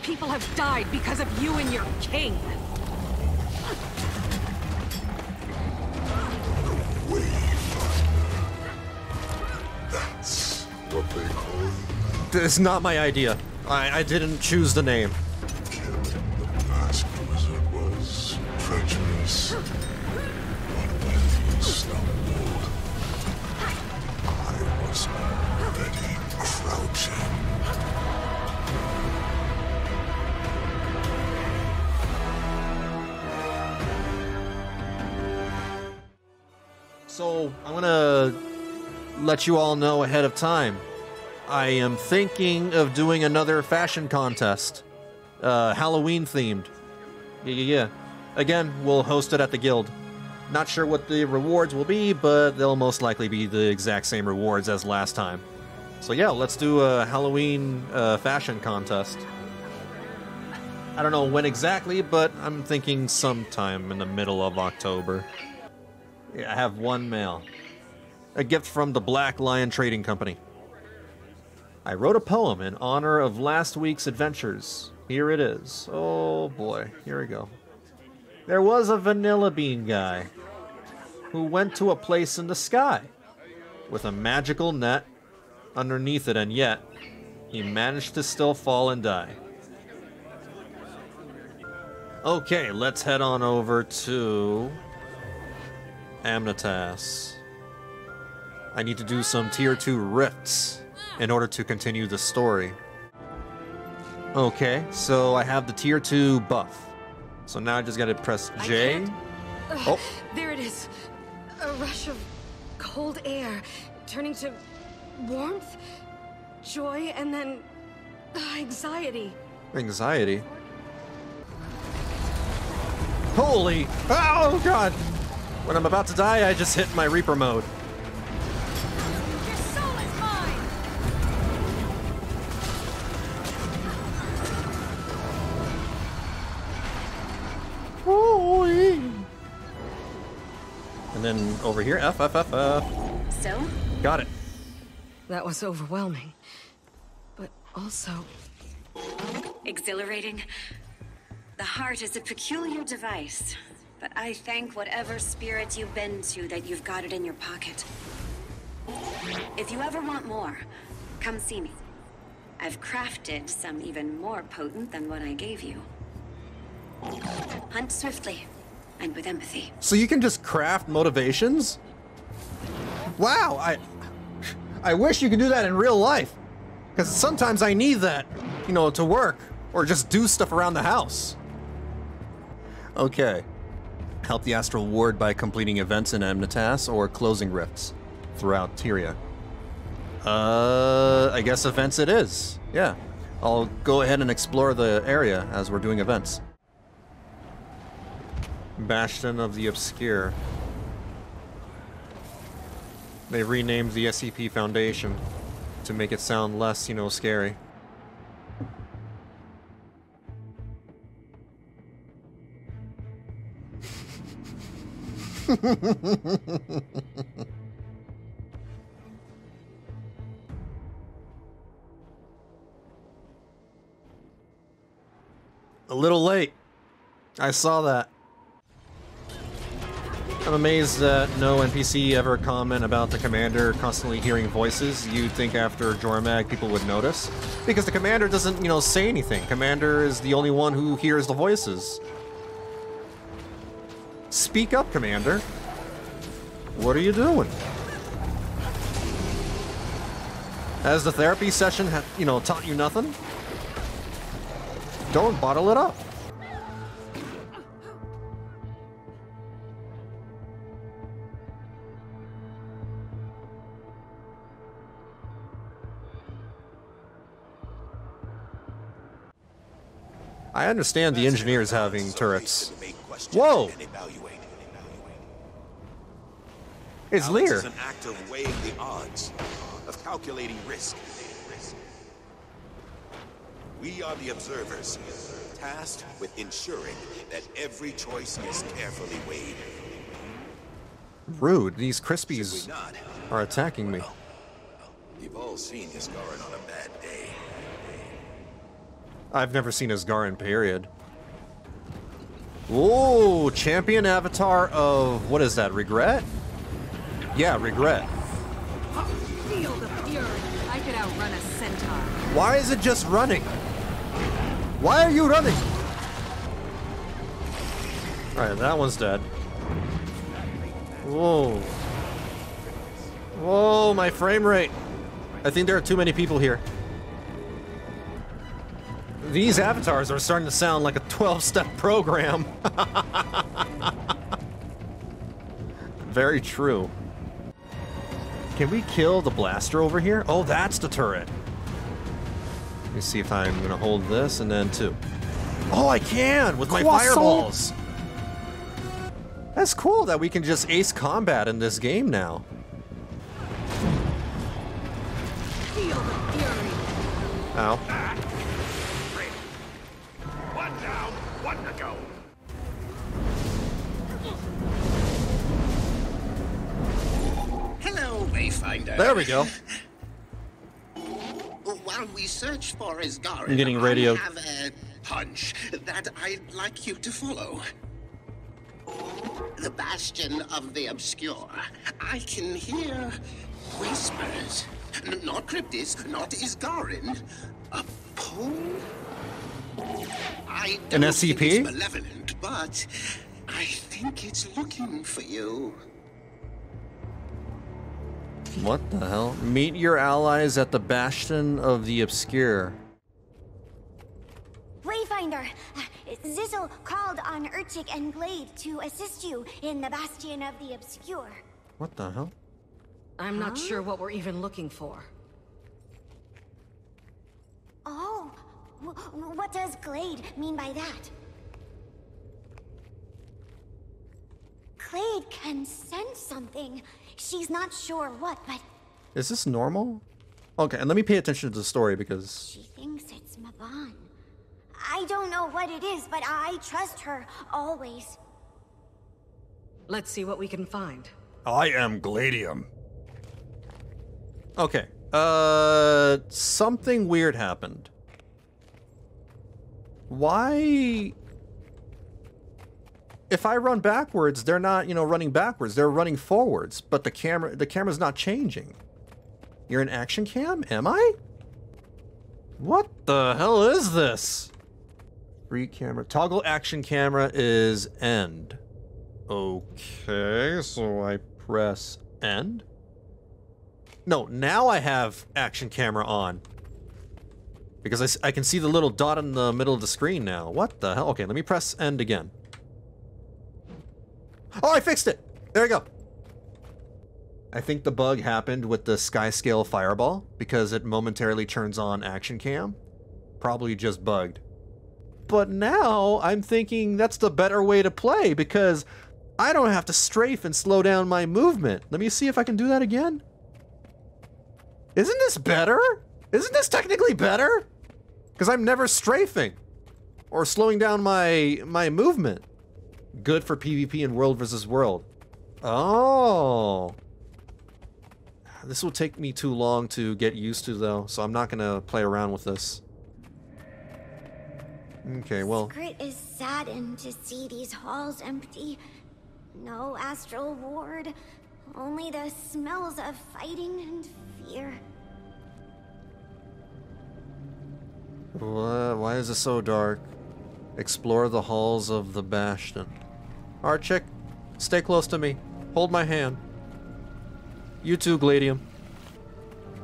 people have died because of you and your king. That's what they call it. It's not my idea. I didn't choose the name. Killing the masked wizard was treacherous. But when he stumbled, I was already crouching. So, I'm gonna let you all know ahead of time. I am thinking of doing another fashion contest. Halloween themed. Yeah. Again, we'll host it at the guild. Not sure what the rewards will be, but they'll most likely be the exact same rewards as last time. So yeah, let's do a Halloween fashion contest. I don't know when exactly, but I'm thinking sometime in the middle of October. Yeah, I have one mail. A gift from the Black Lion Trading Company. I wrote a poem in honor of last week's adventures. Here it is. Oh boy, here we go. There was a Vanillabean guy who went to a place in the sky with a magical net underneath it, and yet he managed to still fall and die. Okay, let's head on over to Amnytas. I need to do some tier 2 rifts in order to continue the story. Okay, so I have the tier 2 buff. So now I just gotta press J. Oh, There it is. A rush of cold air, turning to warmth, joy, and then anxiety. anxiety. Holy! Oh god! When I'm about to die, I just hit my Reaper mode. Your soul is mine! Holy! And then over here, F, F, F, F. So? Got it. That was overwhelming, but also Exhilarating. The heart is a peculiar device, but I thank whatever spirit you've been to that you've got it in your pocket. If you ever want more, come see me. I've crafted some even more potent than what I gave you. Hunt swiftly, and with empathy. So you can just craft motivations? Wow, I wish you could do that in real life. Because sometimes I need that, you know, to work, or just do stuff around the house. Okay. Help the Astral Ward by completing events in Amnytas or closing rifts throughout Tyria. I guess events it is. Yeah. I'll go ahead and explore the area as we're doing events. Bastion of the Obscure. They renamed the SCP Foundation to make it sound less, you know, scary. A little late. I saw that. I'm amazed that no NPC ever comment about the commander constantly hearing voices. You'd think after Jormag people would notice. Because the commander doesn't, you know, say anything. Commander is the only one who hears the voices. Speak up, Commander. What are you doing? Has the therapy session, you know, taught you nothing? Don't bottle it up. I understand the engineers having turrets. Whoa! It's Lear. It's an act of weighing the odds, of calculating risk. We are the observers, tasked with ensuring that every choice is carefully weighed. Rude. These Crispies Should we not? are attacking me. We've all seen Isgarren on a bad day. I've never seen Isgarren, period. Ooh, champion avatar of, what is that, regret? Yeah, regret. Feel the fury. I could outrun a centaur. Why is it just running? Why are you running? Alright, that one's dead. Whoa. Whoa, my frame rate. I think there are too many people here. These avatars are starting to sound like a 12-step program. Very true. Can we kill the blaster over here? Oh, that's the turret. Let me see if I'm gonna hold this and then two. Oh, I can with my fireballs. That's cool that we can just ace combat in this game now. Feel the fury. Ow. One down, one to go. Hello, Wayfinder. There we go. While we search for Isgarren, I'm getting radio. I have a hunch that I'd like you to follow. The Bastion of the Obscure. I can hear whispers. Not Cryptis, not Isgarren. A pull? I An don't SCP? think it's malevolent, but I think it's looking for you. What the hell? Meet your allies at the Bastion of the Obscure. Wayfinder, Zizzle called on Urchik and Glade to assist you in the Bastion of the Obscure. What the hell? I'm not sure what we're even looking for. Oh, what does Glade mean by that? Glade can sense something. She's not sure what, but Is this normal? Okay, and let me pay attention to the story because... she thinks it's Mavan. I don't know what it is, but I trust her always. Let's see what we can find. I am Gladium. Okay, something weird happened. Why... If I run backwards, they're not, running backwards. They're running forwards, but the camera's not changing. You're an action cam? Am I? What the hell is this? Free camera. Toggle action camera is end. Okay, so I press end. No, now I have action camera on. Because I can see the little dot in the middle of the screen now. What the hell? Okay, let me press end again. Oh, I fixed it! There we go. I think the bug happened with the sky scale fireball because it momentarily turns on action cam. Probably just bugged. But now I'm thinking that's the better way to play because I don't have to strafe and slow down my movement. Let me see if I can do that again. Isn't this better? Isn't this technically better? Because I'm never strafing or slowing down my movement. Good for PvP and World versus World. Oh. This will take me too long to get used to, though, so I'm not going to play around with this. Okay, well... Grit is saddened to see these halls empty. No astral ward. Only the smells of fighting and fear. Why is it so dark? Explore the halls of the Bastion. Archik, stay close to me. Hold my hand. You too, Gladium.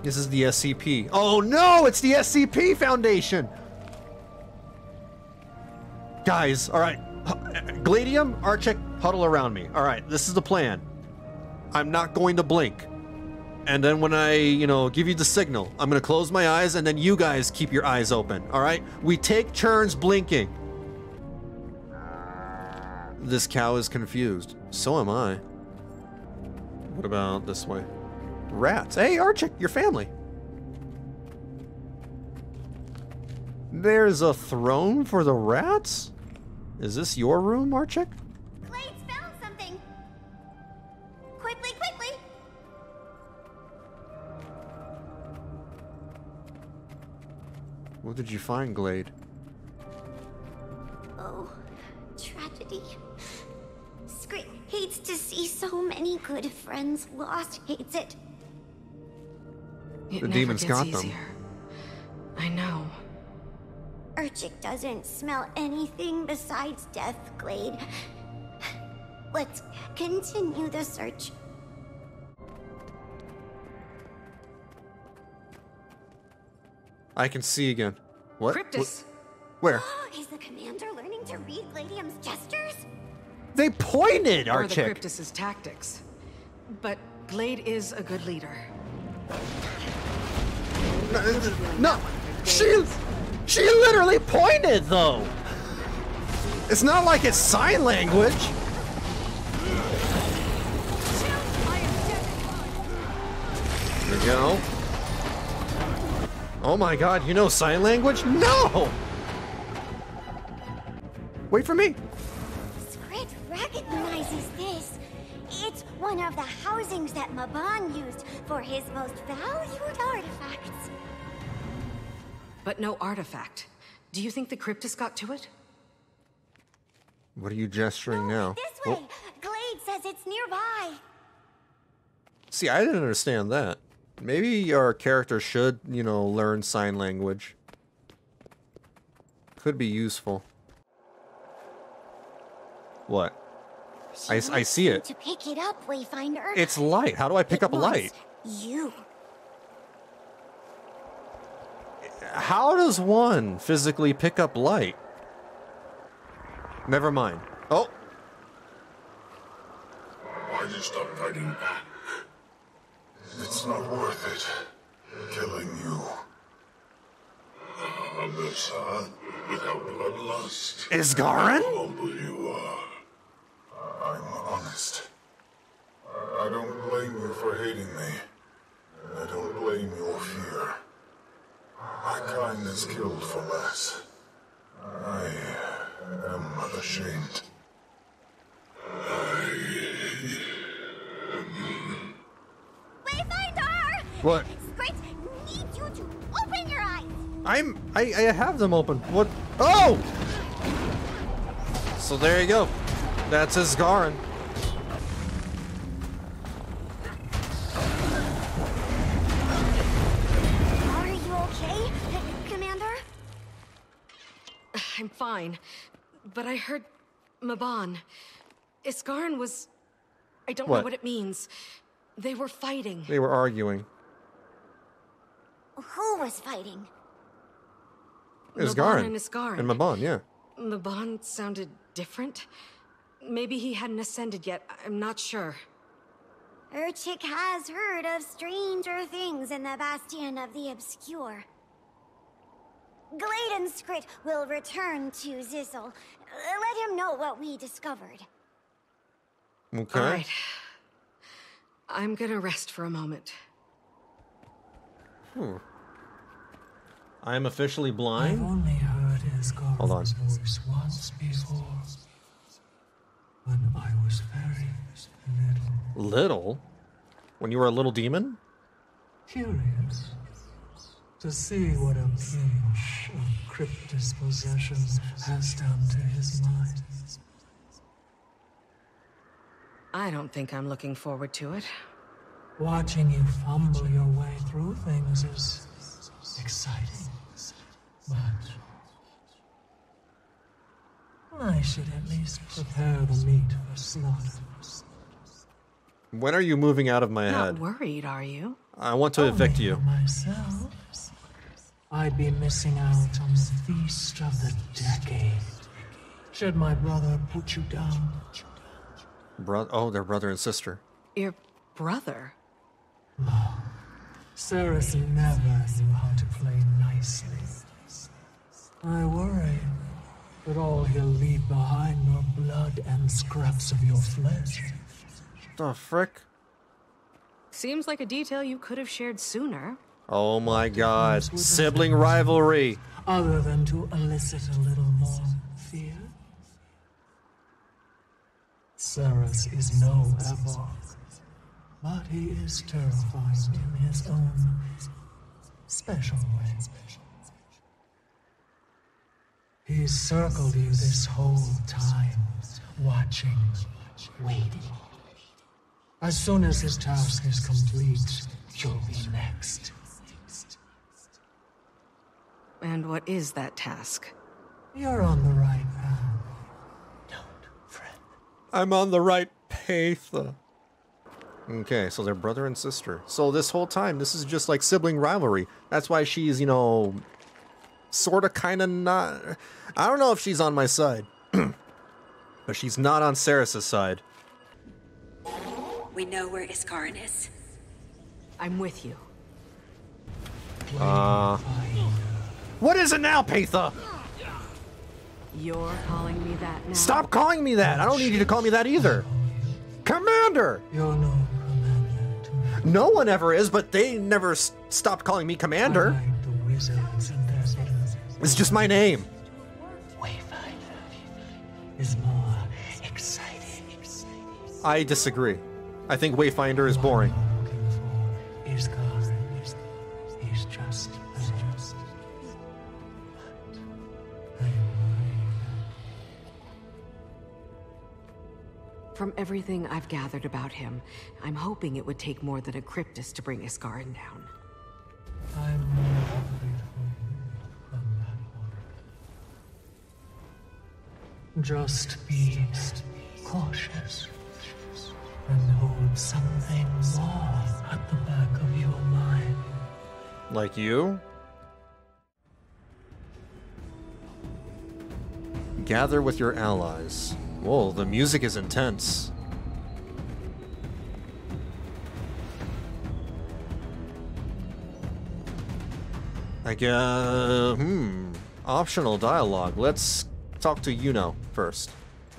This is the SCP. Oh no, it's the SCP Foundation! Guys, alright. Gladium, Archik, huddle around me. Alright, this is the plan. I'm not going to blink. And then when I, give you the signal, I'm gonna close my eyes and then you guys keep your eyes open, alright? We take turns blinking. This cow is confused. So am I. What about this way? Rats. Hey, Archik, your family. There's a throne for the rats? Is this your room, Archik? Glade's found something. Quickly, quickly. What did you find, Glade? Oh, tragedy. Skrit hates to see so many good friends lost. Hates it. It The never demons gets got them. easier. I know. Urchik doesn't smell anything besides death, Glade. Let's continue the search. I can see again. What? Cryptus! Where? Is the commander learning to read Gladium's gestures? They pointed, Or our the chick. Cryptus's tactics. But Glade is a good leader. No, she literally pointed though. It's not like it's sign language. There we go. Oh my god, you know sign language? No! Wait for me. Skrit recognizes this. It's one of the housings that Maban used for his most valued artifacts. But no artifact. Do you think the Cryptus got to it? What are you gesturing now? This way! Glade says it's nearby. See, I didn't understand that. Maybe our character should, you know, learn sign language. Could be useful. What? I see it. To pick it up, Wayfinder. It's light. How do I pick up a light? You. How does one physically pick up light? Never mind. Oh. Why'd you stop fighting back? It's not worth it. Killing you. Abyssal, without bloodlust. Isgarren? How humble you are. I'm honest. I don't blame you for hating me. I don't blame your fear. My kindness killed for less. I am ashamed. Wayfinder! What? Skrit needs you to open your eyes. I have them open. What? Oh! So there you go. That's Isgarren. Are you okay, Commander? I'm fine. But I heard Maban. Isgarren was... I don't know What? what it means. They were fighting. They were arguing. Who was fighting? Isgarren. Maban and Isgarren. And Maban, yeah. Maban sounded different. Maybe he hadn't ascended yet. I'm not sure. Urchik has heard of stranger things in the Bastion of the Obscure. Glade and Skrit will return to Zizzle. Let him know what we discovered. Okay. All right. I'm gonna rest for a moment. I am officially I've blind. only heard Hold on. Isgarren's voice once before, when I was very little. Little? When you were a little demon? Curious to see what a pinch of Cryptus possession has done to his mind. I don't think I'm looking forward to it. Watching you fumble your way through things is exciting, but I should at least prepare the meat for slaughter. When are you moving out of my Not head? worried, are you? I want to evict Only you. for myself, I'd be missing out on the feast of the decade. Should my brother put you down? Oh, they're brother and sister. Your brother? Cerus never knew how to play nicely. I worry that all he'll leave behind are blood and scraps of your flesh. The frick? Seems like a detail you could have shared sooner. Oh my god. Sibling rivalry. Other than to elicit a little more fear? Cerus is no Epilogue, but he is terrifying in his own special way. He's circled you this whole time, watching, waiting. As soon as his task is complete, you'll be next. And what is that task? You're on the right path. Don't fret. I'm on the right path. Okay, so they're brother and sister. So this whole time, this is just like sibling rivalry. That's why she's, you know, sort of, kind of not... I don't know if she's on my side. But she's not on Cerus' side. We know where Isgarren is. I'm with you. What is it now, Peitha? You're calling me that now? Stop calling me that! I don't need you to call me that either! Commander! You're no commander to me. No one ever is, but they never stopped calling me Commander. Unlike the wizards and their citizens. It's just my name. Wayfinder is more exciting. I disagree. I think Wayfinder is boring. What you're looking for is Isgarren. He's just as just. But I'm worried. From everything I've gathered about him, I'm hoping it would take more than a cryptist to bring Isgarren down. I'm more worried for you from that one. Just be cautious and hold something more at the back of your mind. Like you? Gather with your allies. Whoa, the music is intense. Optional dialogue. Let's talk to Yuno first.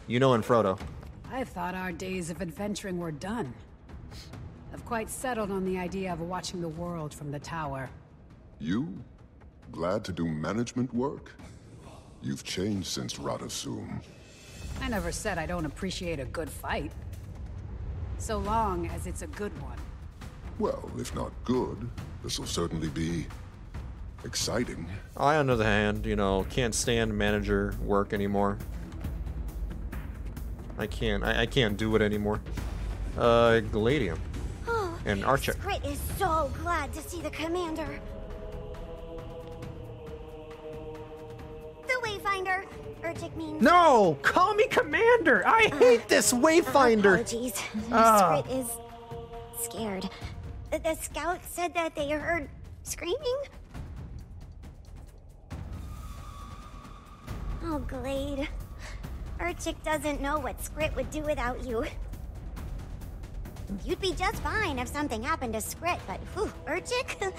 Yuno and Frodo. I thought our days of adventuring were done. I've quite settled on the idea of watching the world from the tower. You? Glad to do management work? You've changed since Radasum. I never said I don't appreciate a good fight. So long as it's a good one. Well, if not good, this will certainly be exciting. I, on the other hand, you know, can't stand manager work anymore. I can't do it anymore. Gladium. Oh, and Archer. Scrit is so glad to see the commander. The Wayfinder. Urgic means... No! Call me Commander! I hate this Wayfinder! Apologies. Scrit is scared. The scout said that they heard screaming. Oh, Glade. Urchic doesn't know what Scrit would do without you. You'd be just fine if something happened to Scrit, but whew, Urchic?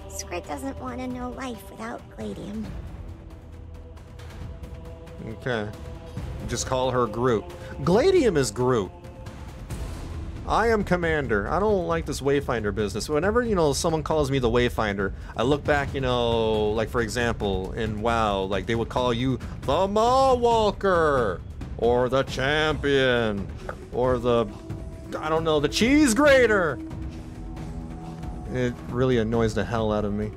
Scrit doesn't want to know life without Gladium. Okay. Just call her Groot. Gladium is Groot. I am Commander. I don't like this Wayfinder business. Whenever, you know, someone calls me the Wayfinder, I look back, you know, like for example, in WoW, like they would call you the Mawwalker, or the Champion, or the, I don't know, the Cheese Grater. It really annoys the hell out of me.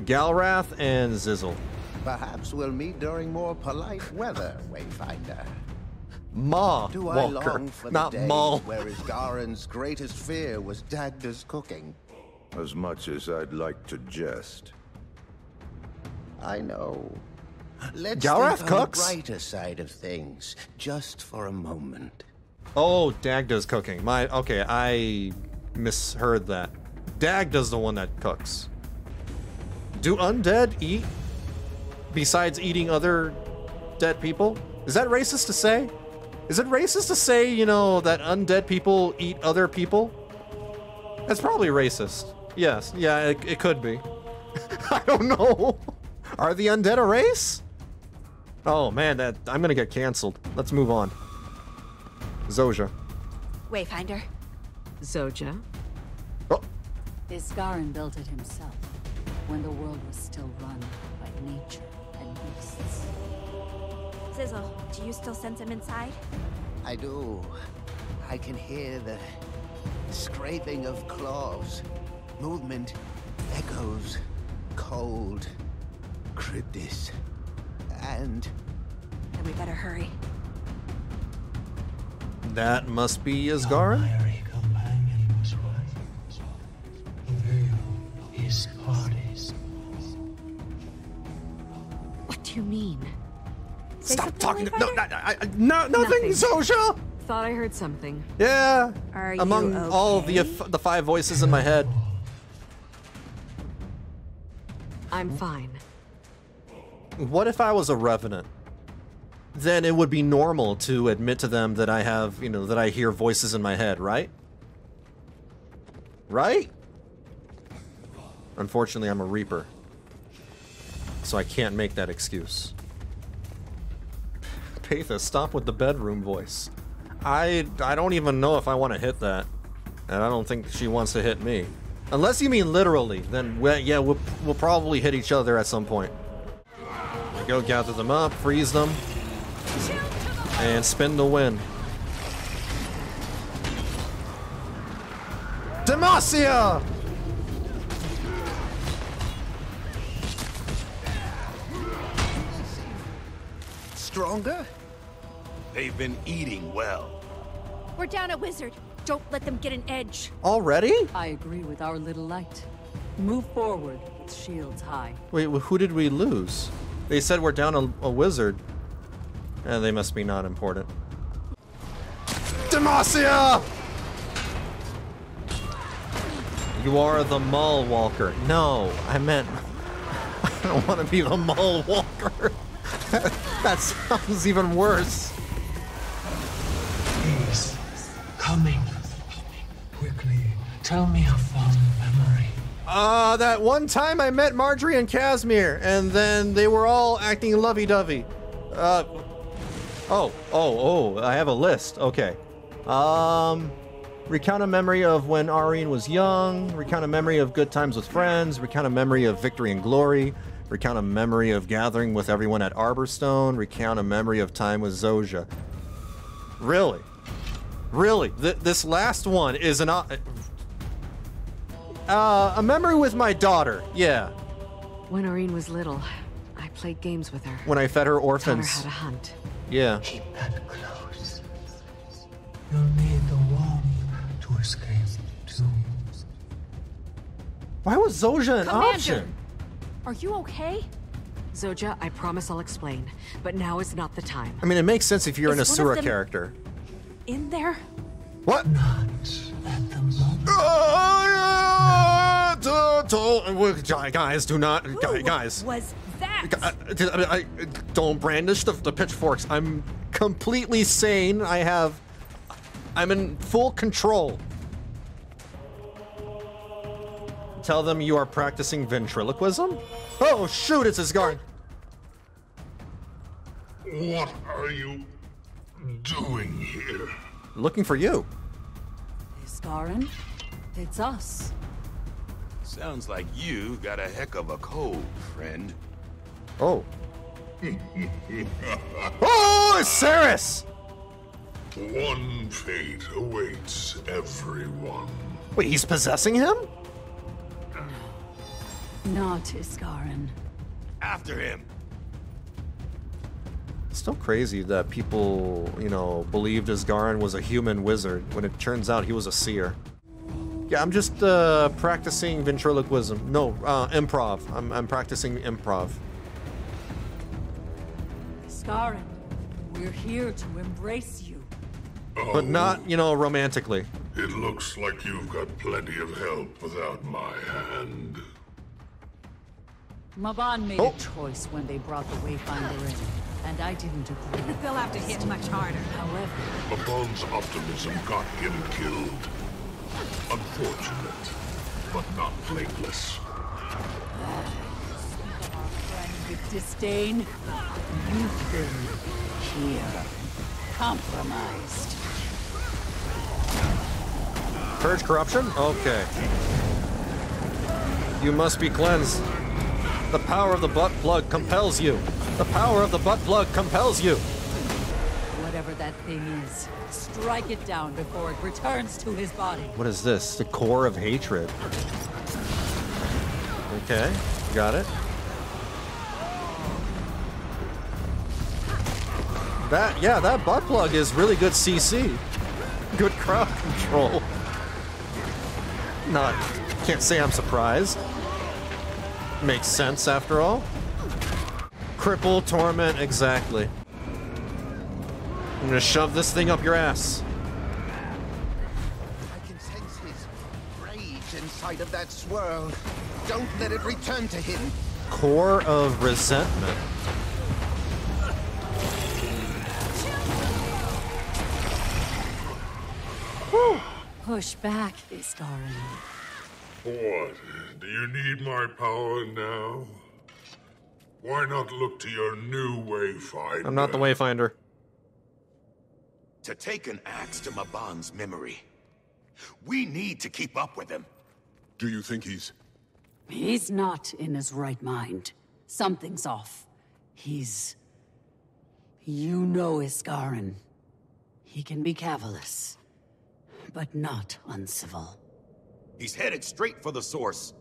Galrath and Zizzle. Perhaps we'll meet during more polite weather, Wayfinder. Do I long for not the day Maul. where Isgarren's greatest fear was Dagda's cooking? As much as I'd like to jest. I know. Let's Galrath think on cooks? the brighter side of things, just for a moment. Oh, Dagda's cooking. Okay, I misheard that. Dagda's the one that cooks. Do undead eat besides eating other dead people? Is that racist to say? Is it racist to say, you know, that undead people eat other people? That's probably racist. Yes, yeah, it could be. I don't know. Are the undead a race? Oh man, I'm gonna get canceled. Let's move on. Zoja. Wayfinder. Zoja. Oh. Isgarren built it himself, when the world was still run by nature and beasts. Zizzle, do you still sense him inside? I do. I can hear the scraping of claws, movement, echoes, cold, cryptis. end. Then we better hurry. That must be Isgarren? Fiery companion was right. The veil is parties. What do you mean? Stop talking. No, nothing, Zosha. Thought I heard something. Yeah. Are you among all of the 5 voices in my head. I'm fine. What if I was a revenant? Then it would be normal to admit to them that I have, that I hear voices in my head, right? Right? Unfortunately, I'm a Reaper. So I can't make that excuse. Peitha, stop with the bedroom voice. I don't even know if I want to hit that. And I don't think she wants to hit me. Unless you mean literally, then yeah, we'll probably hit each other at some point. Go gather them up, freeze them, and spin the win. Demacia! Stronger? They've been eating well. We're down a wizard. Don't let them get an edge. Already? I agree with our little light. Move forward with shields high. Wait, who did we lose? They said we're down a wizard. And they must be not important. Demacia! You are the Mall Walker. No, I meant... I don't want to be the Mall Walker. That sounds even worse. He's coming. Quickly, tell me a fond memory. That one time I met Marjorie and Casimir, and then they were all acting lovey-dovey. Oh, I have a list. Okay. Recount a memory of when Aurene was young, recount a memory of good times with friends, recount a memory of victory and glory, recount a memory of gathering with everyone at Arborstone, recount a memory of time with Zosha. Really? Really? This last one is a memory with my daughter. Yeah. When Aurene was little, I played games with her. When I fed her orphans. Taught her how to hunt. Yeah. Keep that close. You'll need the wand to escape too. Why was Zosha an Commander, option? are you okay? Zosha, I promise I'll explain, but now is not the time. I mean, it makes sense if you're an Is one of Asura them- character. In there? What? Not at the moment. Guys, do not. Guys. Was that? Don't brandish the pitchforks. I'm completely sane. I'm in full control. Tell them you are practicing ventriloquism? Oh, shoot, it's Isgarren. What are you doing here? Looking for you. Isgarren, it's us. Sounds like you got a heck of a cold, friend. Oh. Oh, it's Cerus! One fate awaits everyone. Wait, he's possessing him? Not Isgarren. After him. It's still crazy that people, believed Isgarren was a human wizard when it turns out he was a seer. Yeah, I'm just practicing ventriloquism. No, improv. I'm practicing improv. Isgarren, we're here to embrace you. But not, romantically. It looks like you've got plenty of help without my hand. Maban made a choice when they brought the Wayfinder in, and I didn't agree. They'll have to hit much harder. However, Maban's optimism got him killed. Unfortunate, but not blameless. our friend with disdain, you've been here, compromised. Purge corruption? Okay. You must be cleansed. The power of the butt plug compels you. The power of the butt plug compels you. Whatever that thing is, strike it down before it returns to his body. What is this? The core of hatred. Okay, got it. That butt plug is really good CC. Good crowd control. Can't say I'm surprised. Makes sense after all. Cripple, torment, exactly. I'm gonna shove this thing up your ass. I can sense his rage inside of that swirl. Don't let it return to him. Core of resentment. Whew. Push back, Isgarren. What? Do you need my power now? Why not look to your new Wayfinder? I'm not the Wayfinder. To take an axe to Mabon's memory, we need to keep up with him. Do you think he's... He's not in his right mind. Something's off. He's... You know Isgarren. He can be cavalice, but not uncivil. He's headed straight for the source.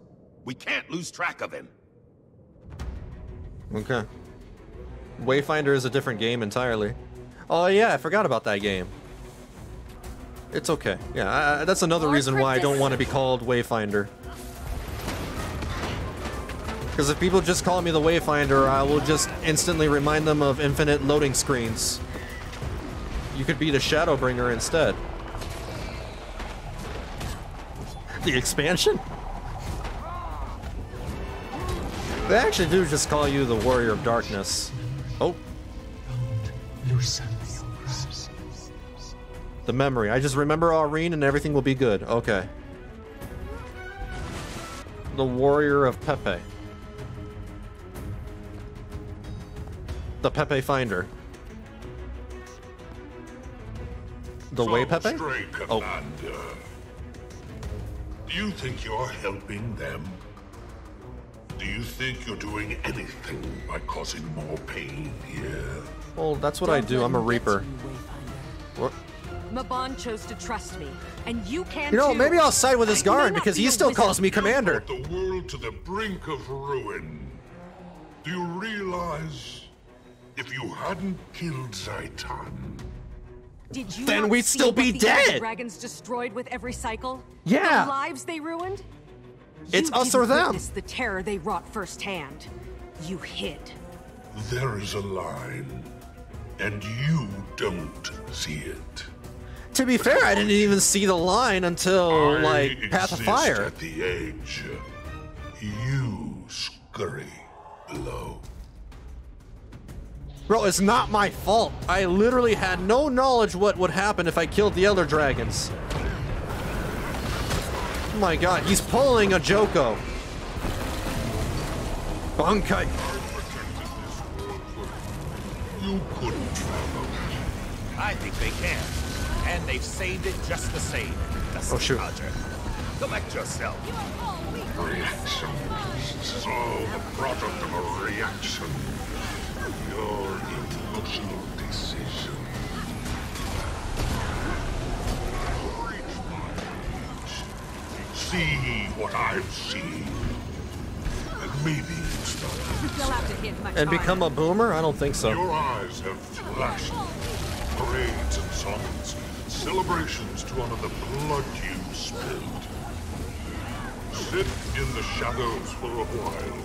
We can't lose track of him. Okay. Wayfinder is a different game entirely. Oh yeah, I forgot about that game. It's okay. Yeah, that's another reason why I don't want to be called Wayfinder. Because if people just call me the Wayfinder, I will just instantly remind them of infinite loading screens. You could be the Shadowbringer instead. The expansion? They actually do just call you the Warrior of Darkness. Oh. Loosen your grasp. The memory. I just remember Aurene and everything will be good. Okay. The Warrior of Pepe. The Pepe Finder. The Way Pepe? Straight, Commander. Do you think you're helping them? Do you think you're doing anything by causing more pain here? Well, that's what I do. I'm a Reaper. What? Mabon chose to trust me, and you can You know, too. maybe I'll side with Isgarren because he still calls me Commander. You brought the world to the brink of ruin. Do you realize if you hadn't killed Zaitan, Did you then not we'd see still what be the dead. other dragons destroyed with every cycle? Yeah. The lives they ruined? It's You us or didn't them. witness the terror they wrought firsthand. You hid. there is a line, and you don't see it. To be fair, I didn't even see the line until, like, Path of exist Fire. at the edge. You scurry below. Bro, it's not my fault. I literally had no knowledge what would happen if I killed the other dragons. Oh my god, he's pulling a Joko. Bunkai. You couldn't travel. I think they can. And they've saved it just the same. Oh, shoot. Roger. Collect yourself. Reaction. This is all the product of a reaction. Your emotional decision. Reach my reach. See what I've seen. And maybe it's not. You'll have to hit much And become harder. a boomer? I don't think so. Your eyes have flashed. Parades and songs. Celebrations to honor the blood you spilled. Sit in the shadows for a while.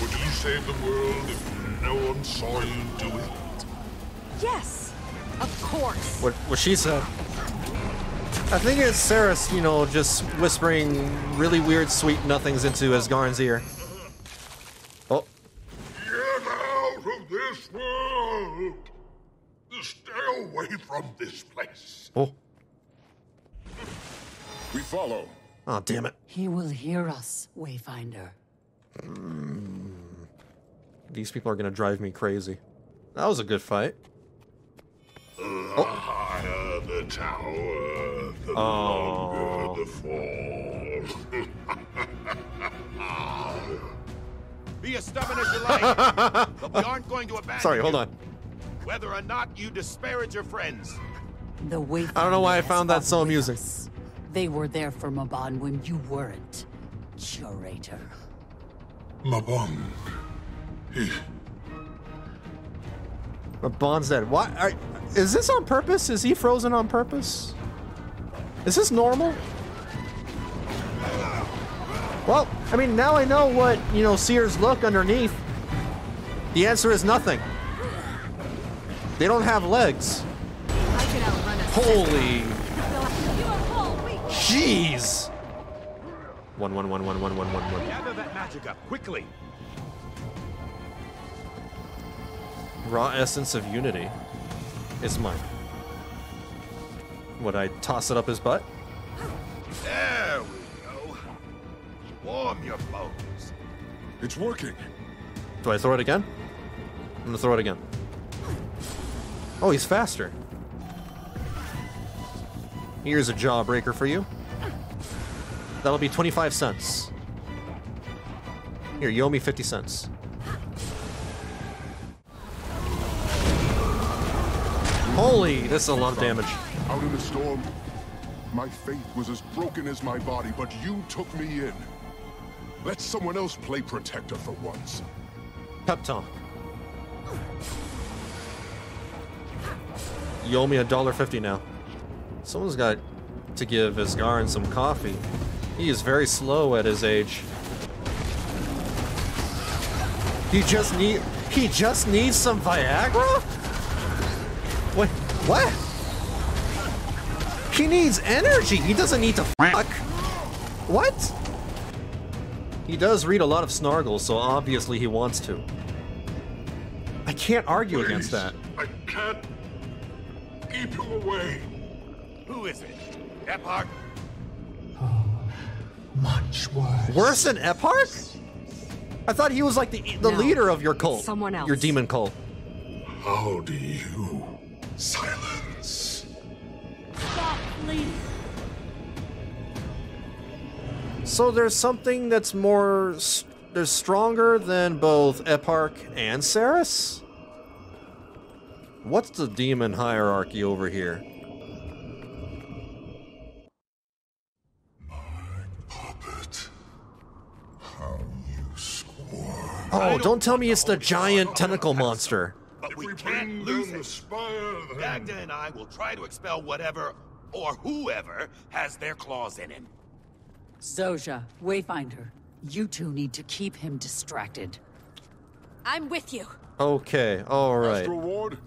Would you save the world if no one saw you do it? Yes, of course. What she said. I think it's Cerus, you know, just whispering really weird, sweet nothings into Isgarren's ear. Oh. Get out of this world! Stay away from this place. Oh. We follow. Oh, damn it. He will hear us, Wayfinder. These people are gonna drive me crazy. That was a good fight. The higher the tower, the longer the fall. Be as stubborn as you like, but we aren't going to abandon Sorry, hold you, on. whether or not you disparage your friends. The Wayfinder I don't know why I has found that fought so with amusing. us. They were there for Mabon when you weren't, Curator. Mabon. Bond's dead. Why? Is this on purpose? Is he frozen on purpose? Is this normal? Well, I mean, now I know what, you know, seers look underneath. The answer is nothing. They don't have legs. Holy. Jeez. One. Gather that magic up, quickly. Raw essence of unity is mine. Would I toss it up his butt? There we go. Warm your bones. It's working. Do I throw it again? I'm gonna throw it again. Oh, he's faster. Here's a jawbreaker for you. That'll be 25 cents. Here, you owe me 50 cents. Holy, this is a lot of damage. Out in the storm, my faith was as broken as my body, but you took me in. Let someone else play protector for once. Pep talk. You owe me $1.50 now. Someone's got to give Isgarren some coffee. He is very slow at his age. He just needs some Viagra? Wait, what? He needs energy. He doesn't need to fuck. What? He does read a lot of Snargles, so obviously he wants to. I can't argue against that. I can't keep him away. Who is it? Epilogue? Oh, much worse. Worse than Epilogue? I thought he was like the leader of your cult. Someone else. Your demon cult. How do you silence? Stop, please. So there's something that's there's stronger than both Epilogue and Cerus? What's the demon hierarchy over here? Oh, don't tell me it's the giant tentacle monster. But we can't lose it. Dagda and I will try to expel whatever, or whoever, has their claws in him. Zojja, Wayfinder, you two need to keep him distracted. I'm with you. Okay, alright. Astral Ward,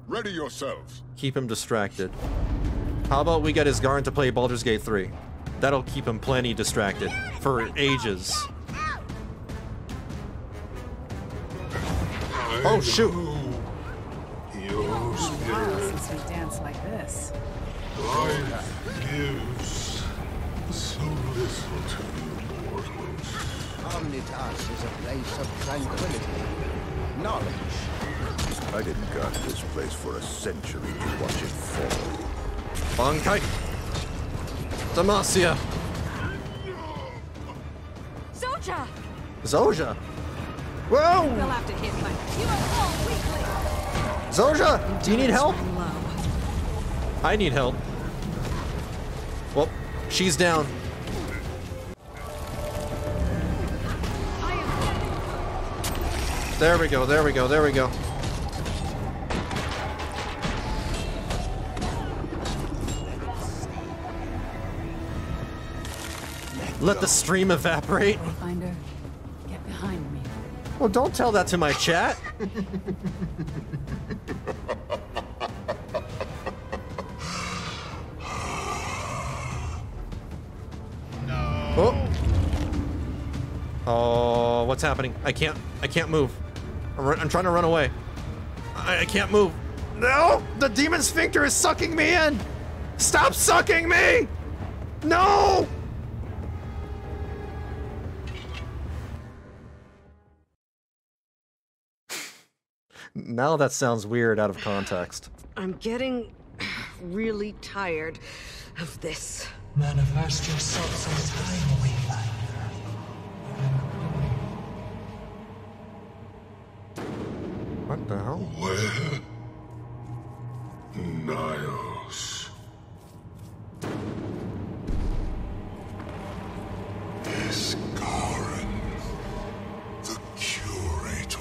ready yourselves. Keep him distracted. How about we get Isgarren to play Baldur's Gate 3? That'll keep him plenty distracted. For ages. Oh, shoot! Your spirit. Since we dance like this. Life gives so little to you mortals. Amnytas is a place of tranquility, knowledge. I didn't guard this place for a century to watch it fall. Bankai! Demacia! Zojja! Zojja! Whoa! We'll have to hit my... You are all weakly. Zojja! Do you need help? I need help. Well, she's down. There we go, there we go, there we go. Let the stream evaporate. Wayfinder, get behind me. Well, don't tell that to my chat. Oh. Oh, what's happening? I can't move. I'm trying to run away. I can't move. No! The demon sphincter is sucking me in! Stop sucking me! No! Now that sounds weird out of context. I'm getting really tired of this. Manifest yourself sometime, Wayfinder. What the hell? Where? Niles. Isgarren, the Curator.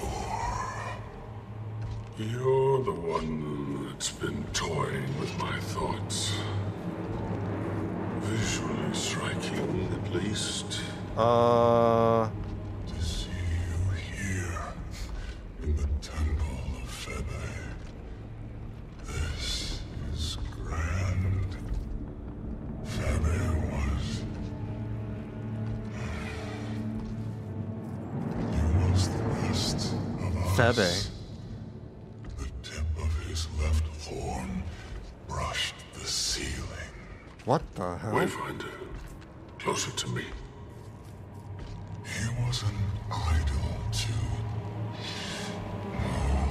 You're the one that's been toying with my thoughts. Visually striking, at least. To see you here, in the Temple of Febe. This is grand. Febe was... He was the best of us. Febe. The tip of his left horn brushed the ceiling. What the hell? Wayfinder, closer to me. He was an idol too. Oh,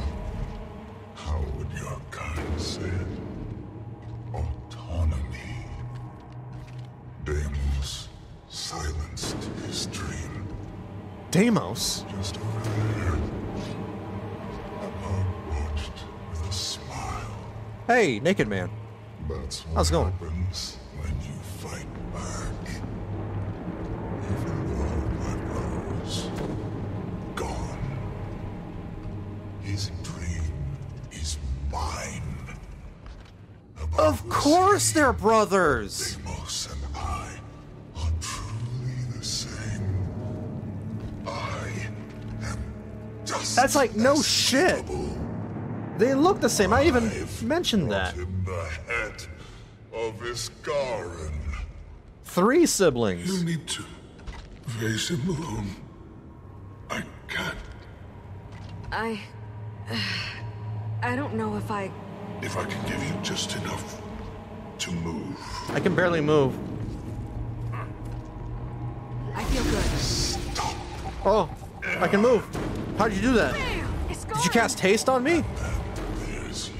how would your kind say it? Autonomy. Deimos silenced his dream. Deimos? Just over there. Epilogue watched with a smile. Hey, Naked Man. That's what How's it going? happens when you fight back. Even though my brother's gone, his dream is mine. Of course they're brothers! Deimos and I are truly the same. I am just That's like no shit. They look the same. I even mentioned that. in the head of Isgarren. 3 siblings. You need to face him alone. I can't. I don't know if I... If I can give you just enough to move. I can barely move. I feel good. Stop. Oh, I can move. How did you do that? Did you cast haste on me? There's you.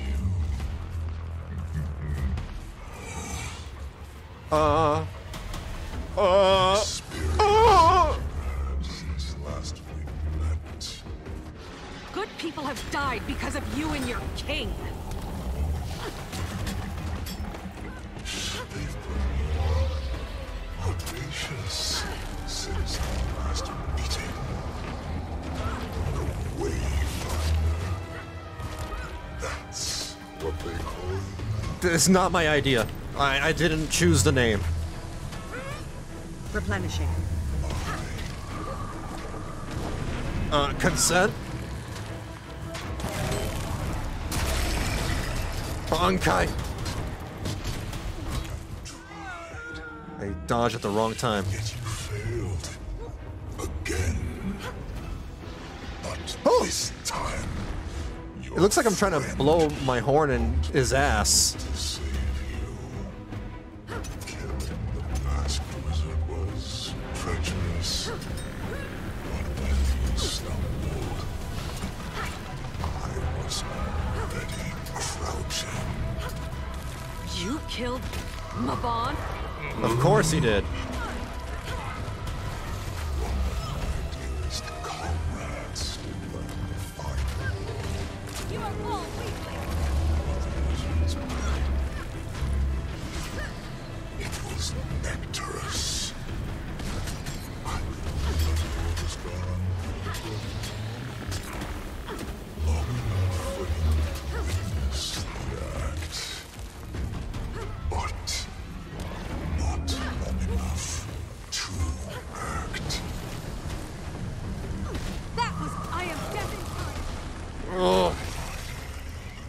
Since last we met. Good people have died because of you and your king. They've grown more audacious since the last meeting. The Wayfinder. That's what they call you. It's not my idea. I didn't choose the name. Replenishing. Consent? Bankai. I dodged at the wrong time. Yet you failed. Again. But this time, It looks like I'm trying to blow my horn in his ass. to save you. Killing the masked wizard was treacherous. But when you stumbled, I was already crouching. You killed Mabon? Of course he did. Dearest comrades, when the final You are all weakling. wizard's brain. It was Nectarous. I it was gone. Long enough for you to witness the act. But not long enough to act. That was I am dead in time. Oh.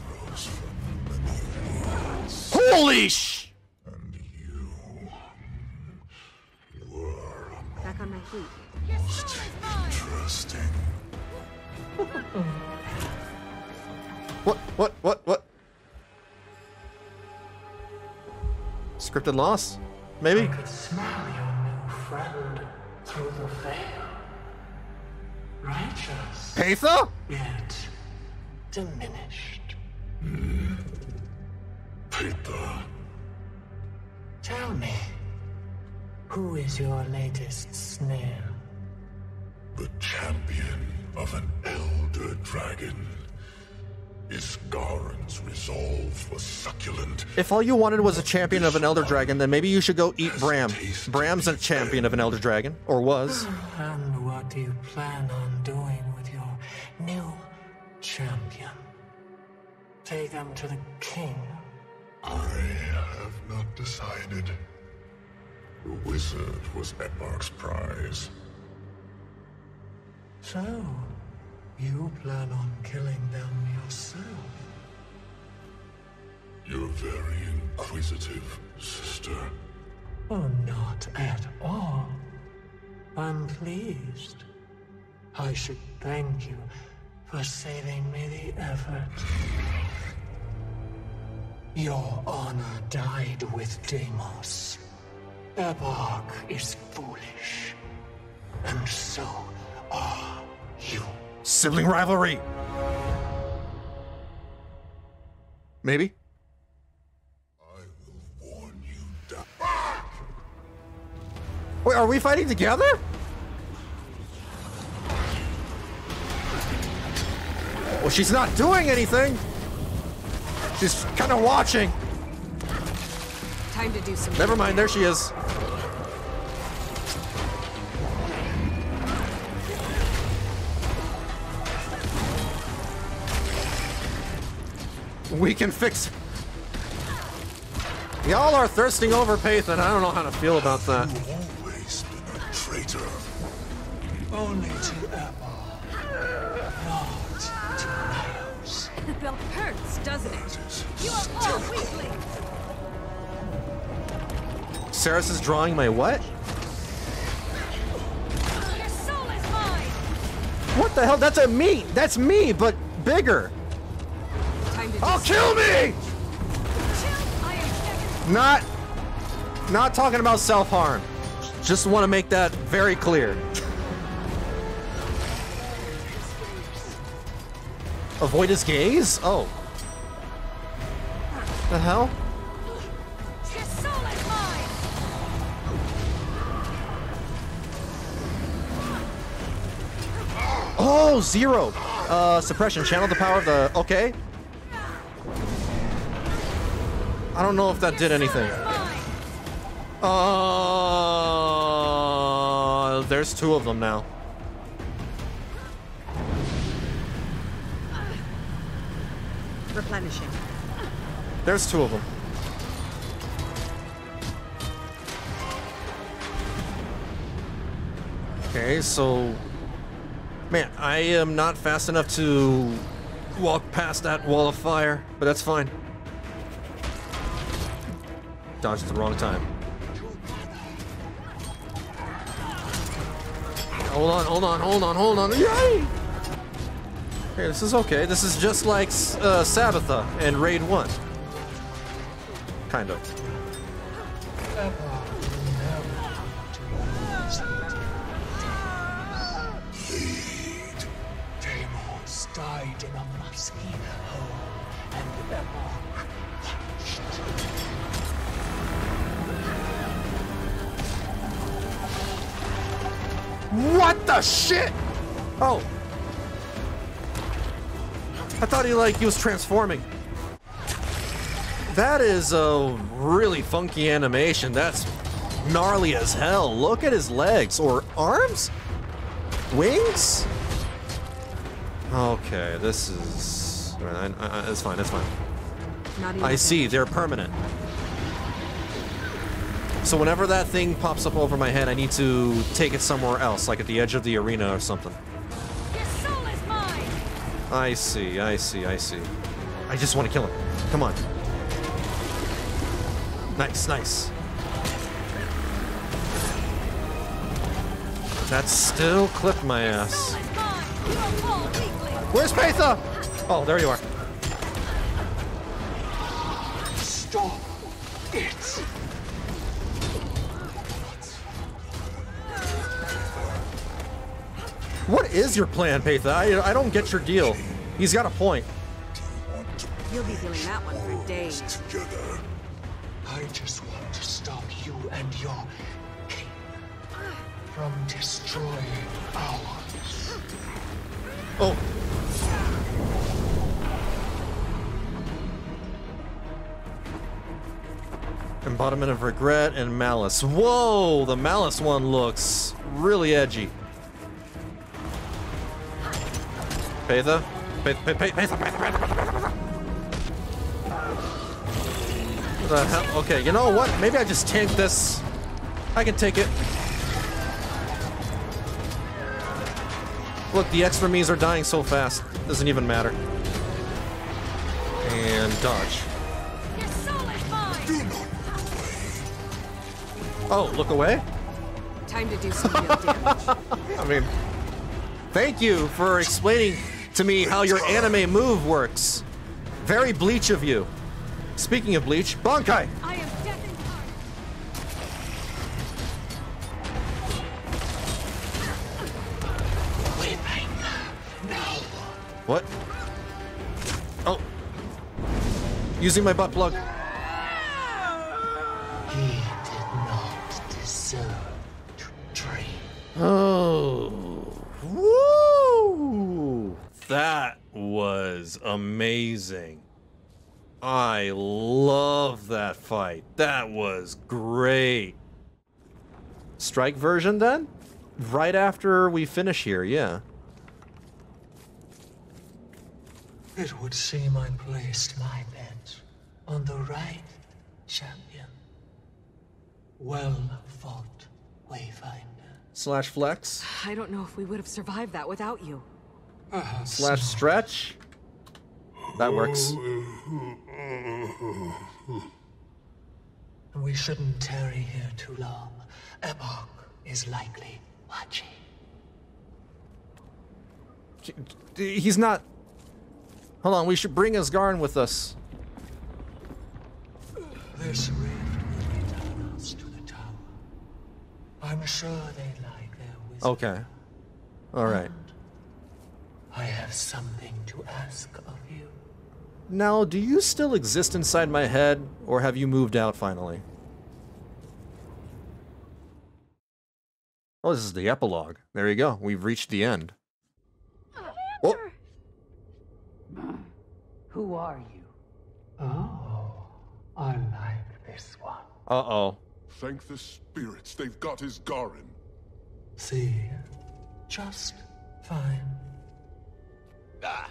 Rose from many worlds. Holy sh! And you were Back on my feet. most interesting. What? Scripted loss? Maybe? I could smell your new friend through the veil. Righteous, Peitha? yet diminished. Peitha. Tell me, who is your latest snare? The champion of an elder dragon. Isgarren's resolve was succulent. If all you wanted was a champion of an elder dragon, then maybe you should go eat Bram. Bram's a champion of an elder dragon, or was. And what do you plan on doing with your new champion? take them to the king? I have not decided. The wizard was Epilogue's prize. So, you plan on killing them yourself? You're very inquisitive, sister. Oh, not at all. I'm pleased. I should thank you for saving me the effort. Your honor died with Deimos. Epilogue is foolish. And so are you. Sibling rivalry! Maybe? Wait, are we fighting together? Well, she's not doing anything. She's kind of watching. Time to do some. Never mind, there she is. We can fix. Y'all are thirsting over Peitha, and I don't know how to feel about that. You've always been a traitor. Only to Epilogue, not to Miles. The belt hurts, doesn't it? You are all weakling. Cerus is drawing my what? Your soul is mine. What the hell? That's a me. That's me, but bigger. Oh, kill me! Not talking about self-harm. Just want to make that very clear. Avoid his gaze? Oh. The hell? Your soul is mine. Oh, 0. Suppression. Channel the power of the... Okay. I don't know if that did anything. There's 2 of them now. Replenishing. There's 2 of them. Okay, so... Man, I am not fast enough to walk past that wall of fire, but that's fine. Dodged at the wrong time. Hold on. Yay! Okay, this is okay. This is just like Sabbatha in Raid 1. Kind of. Deimos died in a mosquito, and Epilogue watched. What the shit? Oh. I thought he was transforming. That is a really funky animation. That's gnarly as hell. Look at his legs or arms? Wings? Okay, this is... it's fine, it's fine. I see, they're permanent. So whenever that thing pops up over my head, I need to take it somewhere else, like at the edge of the arena or something. Your soul is mine. I see. I just want to kill him. Come on. Nice. That still clipped my ass. Where's Peitha? Oh, there you are. Stop it. What is your plan, Peitha? I don't get your deal. He's got a point. You'll be feeling that one for days. Together. I just want to stop you and your king from destroying ours. Oh. Embodiment of regret and malice. Whoa, the malice one looks really edgy. Peitha? Peitha. What the hell? Okay, you know what? Maybe I just tank this. I can take it. Look, the extra me's are dying so fast. Doesn't even matter. And dodge. Your soul is mine. Oh, look away? Time to do some real damage. I mean, thank you for explaining to me how your anime move works. Very Bleach of you. Speaking of Bleach, Bankai! I am death incarnate. What? Oh. Using my butt plug. He did not deserve to dream. Oh. Woo! That was amazing. I love that fight. That was great. Strike version then? Right after we finish here, yeah. It would seem I placed my bet on the right champion. Well fought, Wayfinder. Slash flex. I don't know if we would have survived that without you. Slash stretch. That works. We shouldn't tarry here too long. Epilogue is likely watching. He's not... Hold on, we should bring Isgarren with us. This rift will return us to the tower. I'm sure they like their wisdom. Okay. Alright. I have something to ask of you. Now, do you still exist inside my head, or have you moved out finally? Oh, this is the epilogue. There you go. We've reached the end. Oh. Who are you? Oh, I like this one. Uh-oh. Thank the spirits, they've got Isgarren. See, just fine. Ah,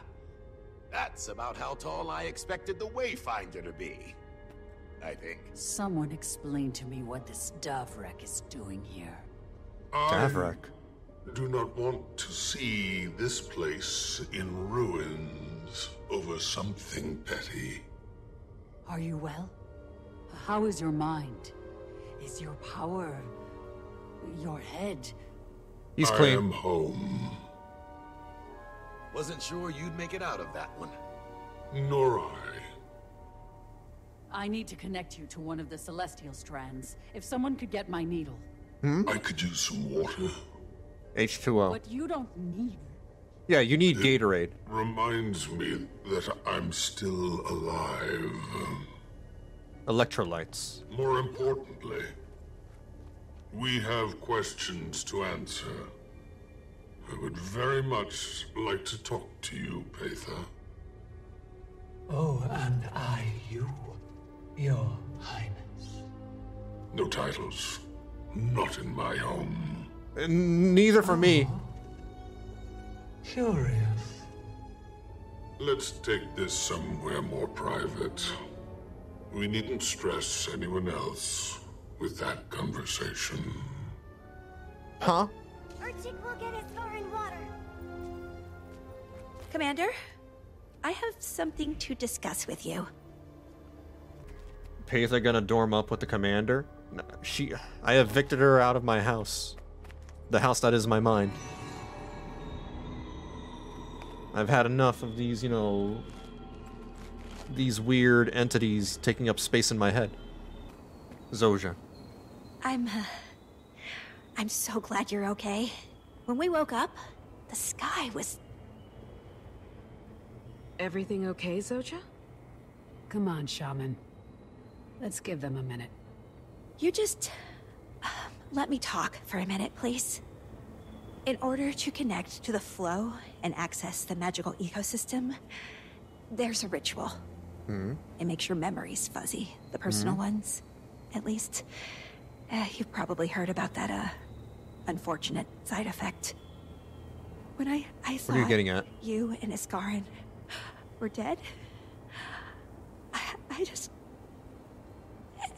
that's about how tall I expected the Wayfinder to be. I think. Someone explain to me what this Davrek is doing here. Davrek? I do not want to see this place in ruins over something petty. Are you well? How is your mind? Is your power... your head? He's clean. I am home. Wasn't sure you'd make it out of that one. Nor I. I need to connect you to one of the celestial strands. If someone could get my needle. I could use some water. H2O. But you don't need... Yeah, you need Gatorade. Reminds me that I'm still alive. Electrolytes. More importantly, we have questions to answer. I would very much like to talk to you, Peitha. Oh, and I, you, your highness. No titles. Not in my home. Neither for me. Curious. Let's take this somewhere more private. We needn't stress anyone else with that conversation. Huh? Urchin will get his foreign water. Commander, I have something to discuss with you. Peitha gonna dorm up with the commander? No, I evicted her out of my house. The house that is my mind. I've had enough of these, you know, these weird entities taking up space in my head. Zojja. I'm so glad you're okay. When we woke up, the sky was... Everything okay, Zojja? Come on, Shaman. Let's give them a minute. You just... let me talk for a minute, please. In order to connect to the flow and access the magical ecosystem, there's a ritual. It makes your memories fuzzy, the personal ones, at least. You've probably heard about that, unfortunate side effect. When I thought What are you getting at? you and Isgarren were dead,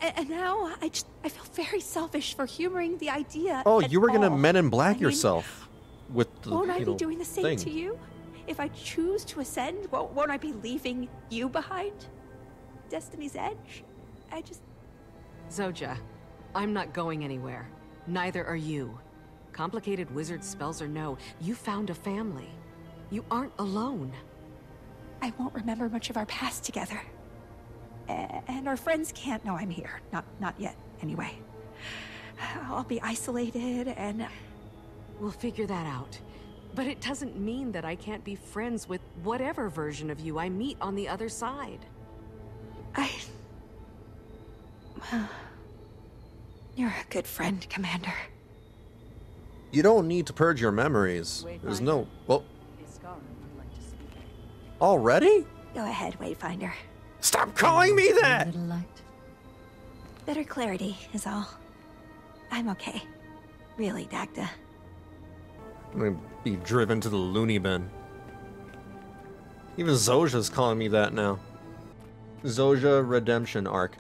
And now I feel very selfish for humoring the idea. Oh, you were gonna Men in Black yourself with the won't I be doing the same thing. to you? If I choose to ascend, won't I be leaving you behind? Destiny's Edge? Zoja, I'm not going anywhere. Neither are you. Complicated wizard spells or no, you found a family. You aren't alone. I won't remember much of our past together. And our friends can't know I'm here. Not yet, anyway. I'll be isolated and... We'll figure that out. But it doesn't mean that I can't be friends with whatever version of you I meet on the other side. You're a good friend, Commander. You don't need to purge your memories. There's no... Well... Already? Go ahead, Wayfinder. Stop calling me that! Better clarity is all. I'm okay. Really, Dagda. I'm gonna be driven to the loony bin. Even Zoja's calling me that now. Zoja Redemption Arc.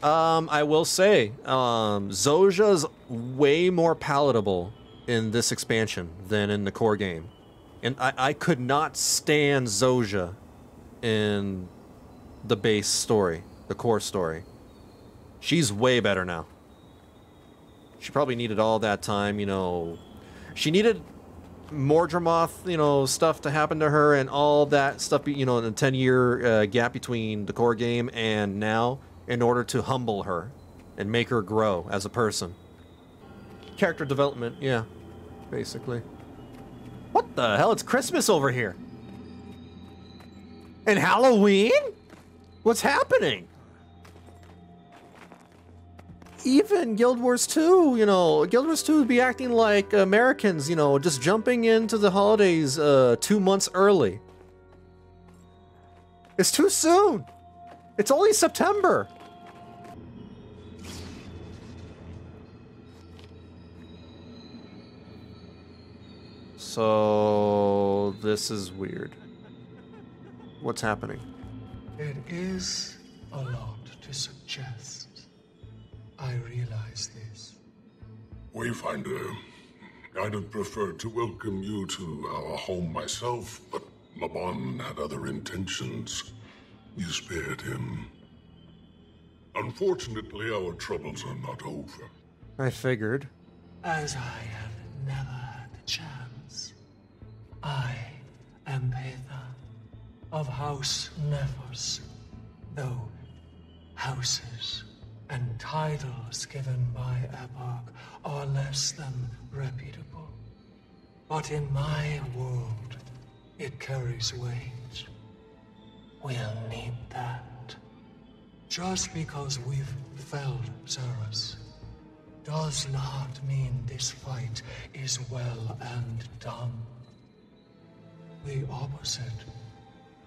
I will say, Zoja's way more palatable in this expansion than in the core game. And I could not stand Zoja in the base story, the core story. She's way better now. She probably needed all that time, you know. She needed Mordramoth, you know, stuff to happen to her and all that stuff, you know, in the 10-year gap between the core game and now in order to humble her and make her grow as a person. Character development, yeah, basically. What the hell? It's Christmas over here. And Halloween? What's happening? Even Guild Wars 2, you know, Guild Wars 2 would be acting like Americans, you know, just jumping into the holidays 2 months early. It's too soon. It's only September. So this is weird. What's happening? It is a lot to suggest. I realize this. Wayfinder, I'd have preferred to welcome you to our home myself, but Laban had other intentions. You spared him. Unfortunately, our troubles are not over. I figured. As I have never had the chance, I am Peitha of House Nephos, though houses and titles given by Epilogue are less than reputable. But in my world, it carries weight. We'll need that. Just because we've felled Cerus does not mean this fight is well and done. The opposite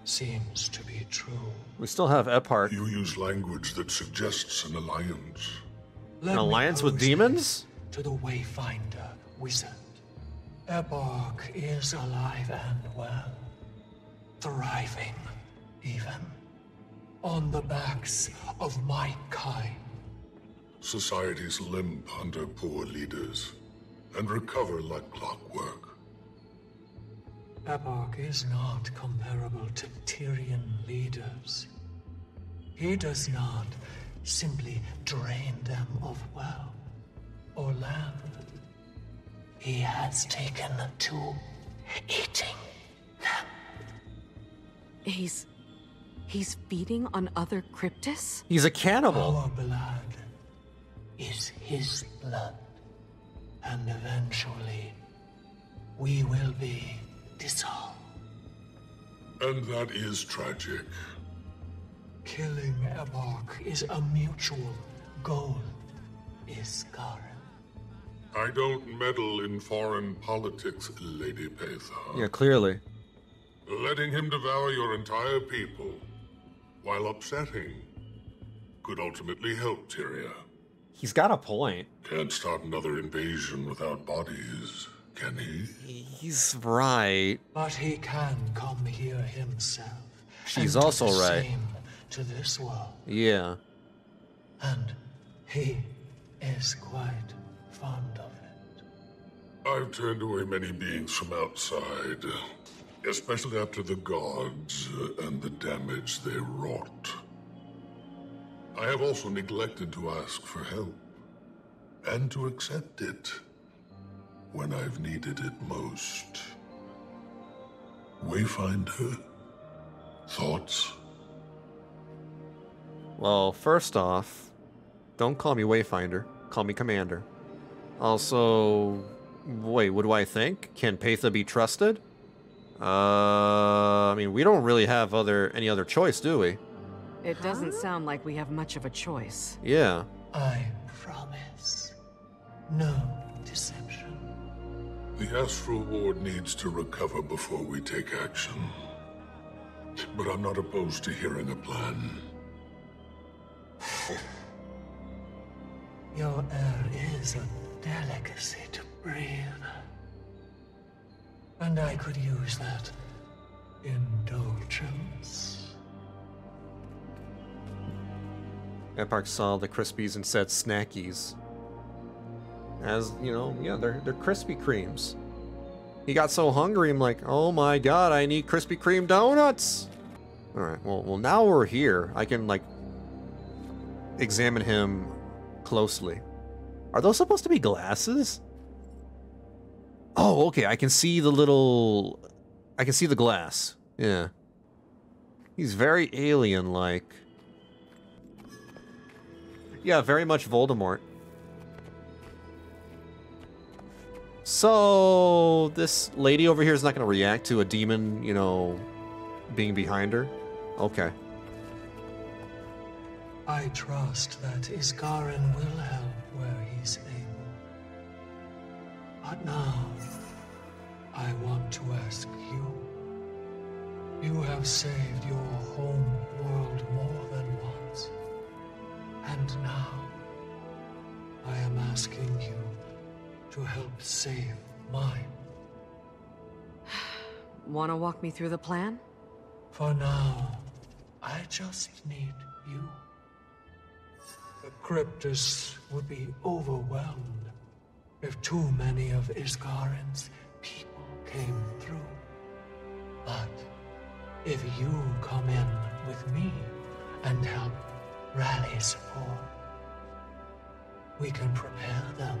seems to be true. We still have Eparch. You use language that suggests an alliance. An alliance with demons? To the Wayfinder wizard. Epilogue is alive and well. Thriving, even. On the backs of my kind. Societies limp under poor leaders and recover like clockwork. Epilogue is not comparable to Tyrian leaders. He does not simply drain them of wealth or land. He has taken to eating them. He's feeding on other cryptis? He's a cannibal. Our blood is his blood. And eventually, we will be dissolved. And that is tragic. Killing Epilogue is a mutual goal, Isgarren. I don't meddle in foreign politics, Lady Peitha. Yeah, clearly. Letting him devour your entire people, while upsetting, could ultimately help Tyria. He's got a point. Can't start another invasion without bodies, can he? He's right. But he can come here himself. She's and also do the right. same to this world. Yeah. And he is quite fond of it. I've turned away many beings from outside, especially after the gods and the damage they wrought. I have also neglected to ask for help, and to accept it when I've needed it most. Wayfinder? Thoughts? Well, first off, don't call me Wayfinder. Call me Commander. Also, wait, what do I think? Can Peitha be trusted? I mean, we don't really have any other choice, do we? It doesn't sound like we have much of a choice. Yeah. I promise. No deception. The Astral Ward needs to recover before we take action. But I'm not opposed to hearing a plan. Your air is a delicacy to breathe. And I could use that indulgence. Epilogue saw the Krispies and said snackies. As, you know, yeah, they're Krispy Kremes. He got so hungry, I'm like, oh my god, I need Krispy Kreme donuts! Alright, well now we're here. I can, like, examine him closely. Are those supposed to be glasses? Oh, okay, I can see the little... I can see the glass. Yeah. He's very alien-like. Yeah, very much Voldemort. So, this lady over here is not going to react to a demon, you know, being behind her? Okay. I trust that Isgarren will help where he's able. But now, I want to ask you. You have saved your home world more than once. And now, I am asking you to help save mine. Wanna walk me through the plan? For now, I just need you. The Cryptus would be overwhelmed if too many of Isgarren's people came through. But if you come in with me and help rally support, we can prepare them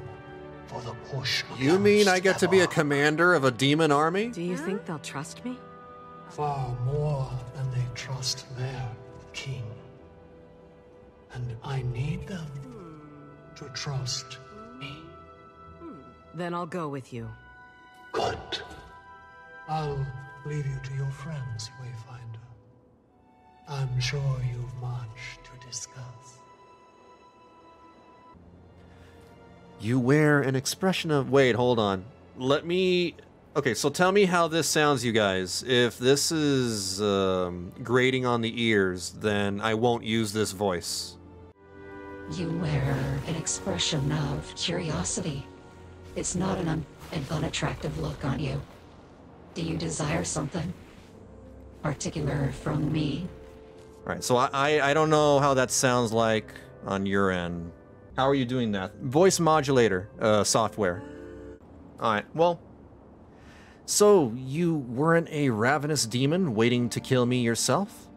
for the push. You mean I get to be a commander of a demon army? Do you think they'll trust me? Far more than they trust their king. And I need them to trust me. Then I'll go with you. Good. I'll leave you to your friends, Wayfinder. I'm sure you've much to discuss. You wear an expression of... Wait, hold on. Let me... Okay, so tell me how this sounds, you guys. If this is grating on the ears, then I won't use this voice. You wear an expression of curiosity. It's not an unattractive look on you. Do you desire something particular from me? Alright, so I don't know how that sounds like on your end. How are you doing that? Voice modulator software. Alright, well... So, you weren't a ravenous demon waiting to kill me yourself?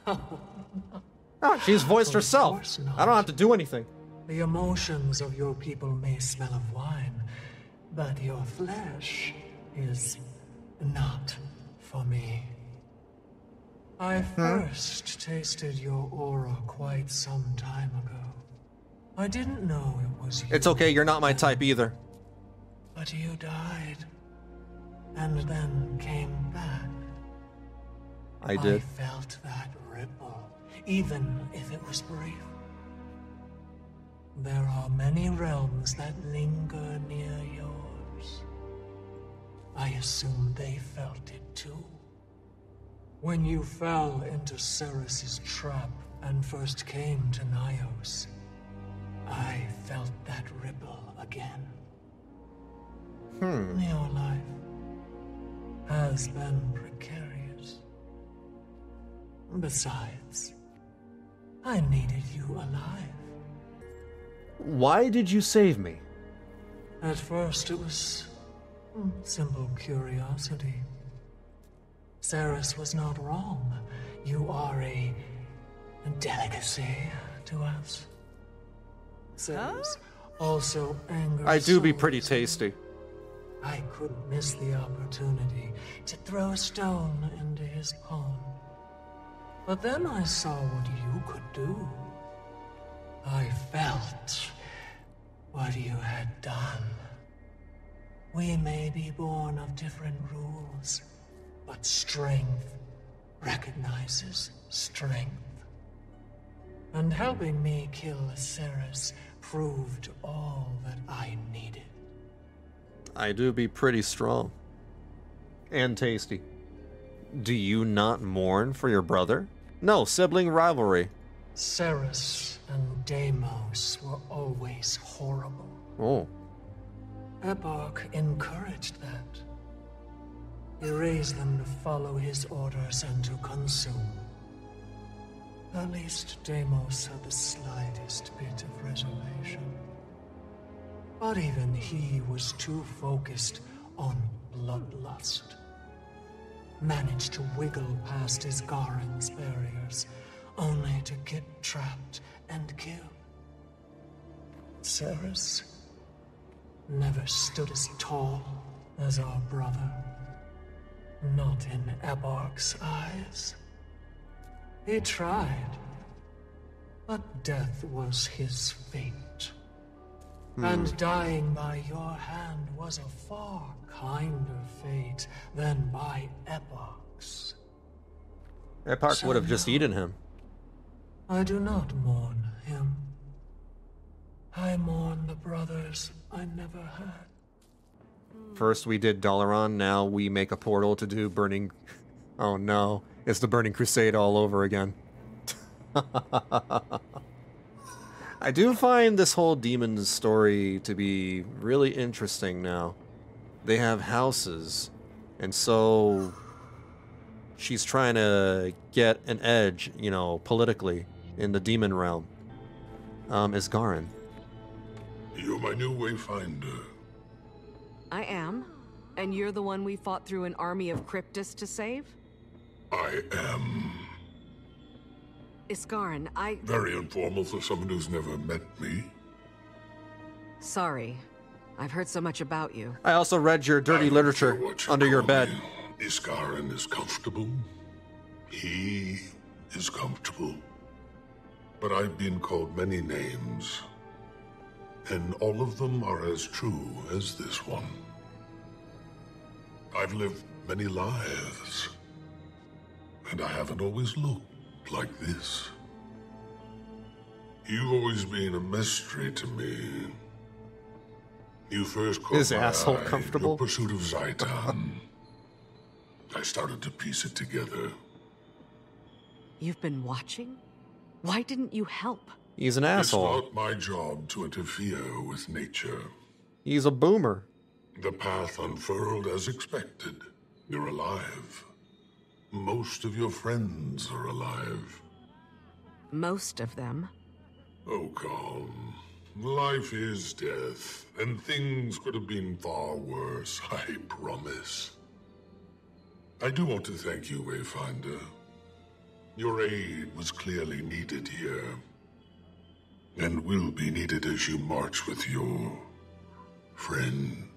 Oh, she's voiced herself. I don't have to do anything. The emotions of your people may smell of wine, but your flesh is not for me. I first tasted your aura quite some time ago. I didn't know it was you. It's okay, you're not my type either. But you died, and then came back. I did. I felt that ripple, even if it was brief. There are many realms that linger near yours. I assume they felt it too. When you fell into Cerus's trap and first came to Nyos, I felt that ripple again. Your life has been precarious. Besides, I needed you alive. Why did you save me? At first, it was simple curiosity. Cerus was not wrong. You are a delicacy to us. Cerus also angers. I do be pretty souls. tasty. I couldn't miss the opportunity to throw a stone into his pond. But then I saw what you could do. I felt what you had done. We may be born of different rules, but strength recognizes strength. And helping me kill Cerus proved all that I needed. I do be pretty strong. And tasty. Do you not mourn for your brother? No, sibling rivalry. Cerus and Deimos were always horrible. Oh. Epilogue encouraged that. He raised them to follow his orders and to consume. At least Deimos had the slightest bit of reservation. But even he was too focused on bloodlust. Managed to wiggle past Isgarren's barriers, only to get trapped and killed. Cerus never stood as tall as our brother. Not in Epilogue's eyes. He tried, but death was his fate. And dying by your hand was a far kinder fate than by Epilogue's. Epilogue would have just eaten him. I do not mourn him. I mourn the brothers I never had. First we did Dalaran, now we make a portal to do Burning... Oh no, it's the Burning Crusade all over again. I do find this whole demon story to be really interesting now. They have houses, and so she's trying to get an edge, you know, politically in the demon realm. Isgarren. You're my new wayfinder. I am. And you're the one we fought through an army of Cryptus to save? I am. Isgarren, Very informal for someone who's never met me. Sorry. I've heard so much about you. I also read your dirty literature under your bed. Isgarren is comfortable. He is comfortable. But I've been called many names. And all of them are as true as this one. I've lived many lives. And I haven't always looked like this. You've always been a mystery to me. You first caught Is my asshole eye, comfortable? your pursuit of Zaitan. I started to piece it together. You've been watching? Why didn't you help? He's an asshole. It's not my job to interfere with nature. He's a boomer. The path unfurled as expected. You're alive. Most of your friends are alive. Most of them? Oh, calm. Life is death, and things could have been far worse, I promise. I do want to thank you, Wayfinder. Your aid was clearly needed here, and will be needed as you march with your friend.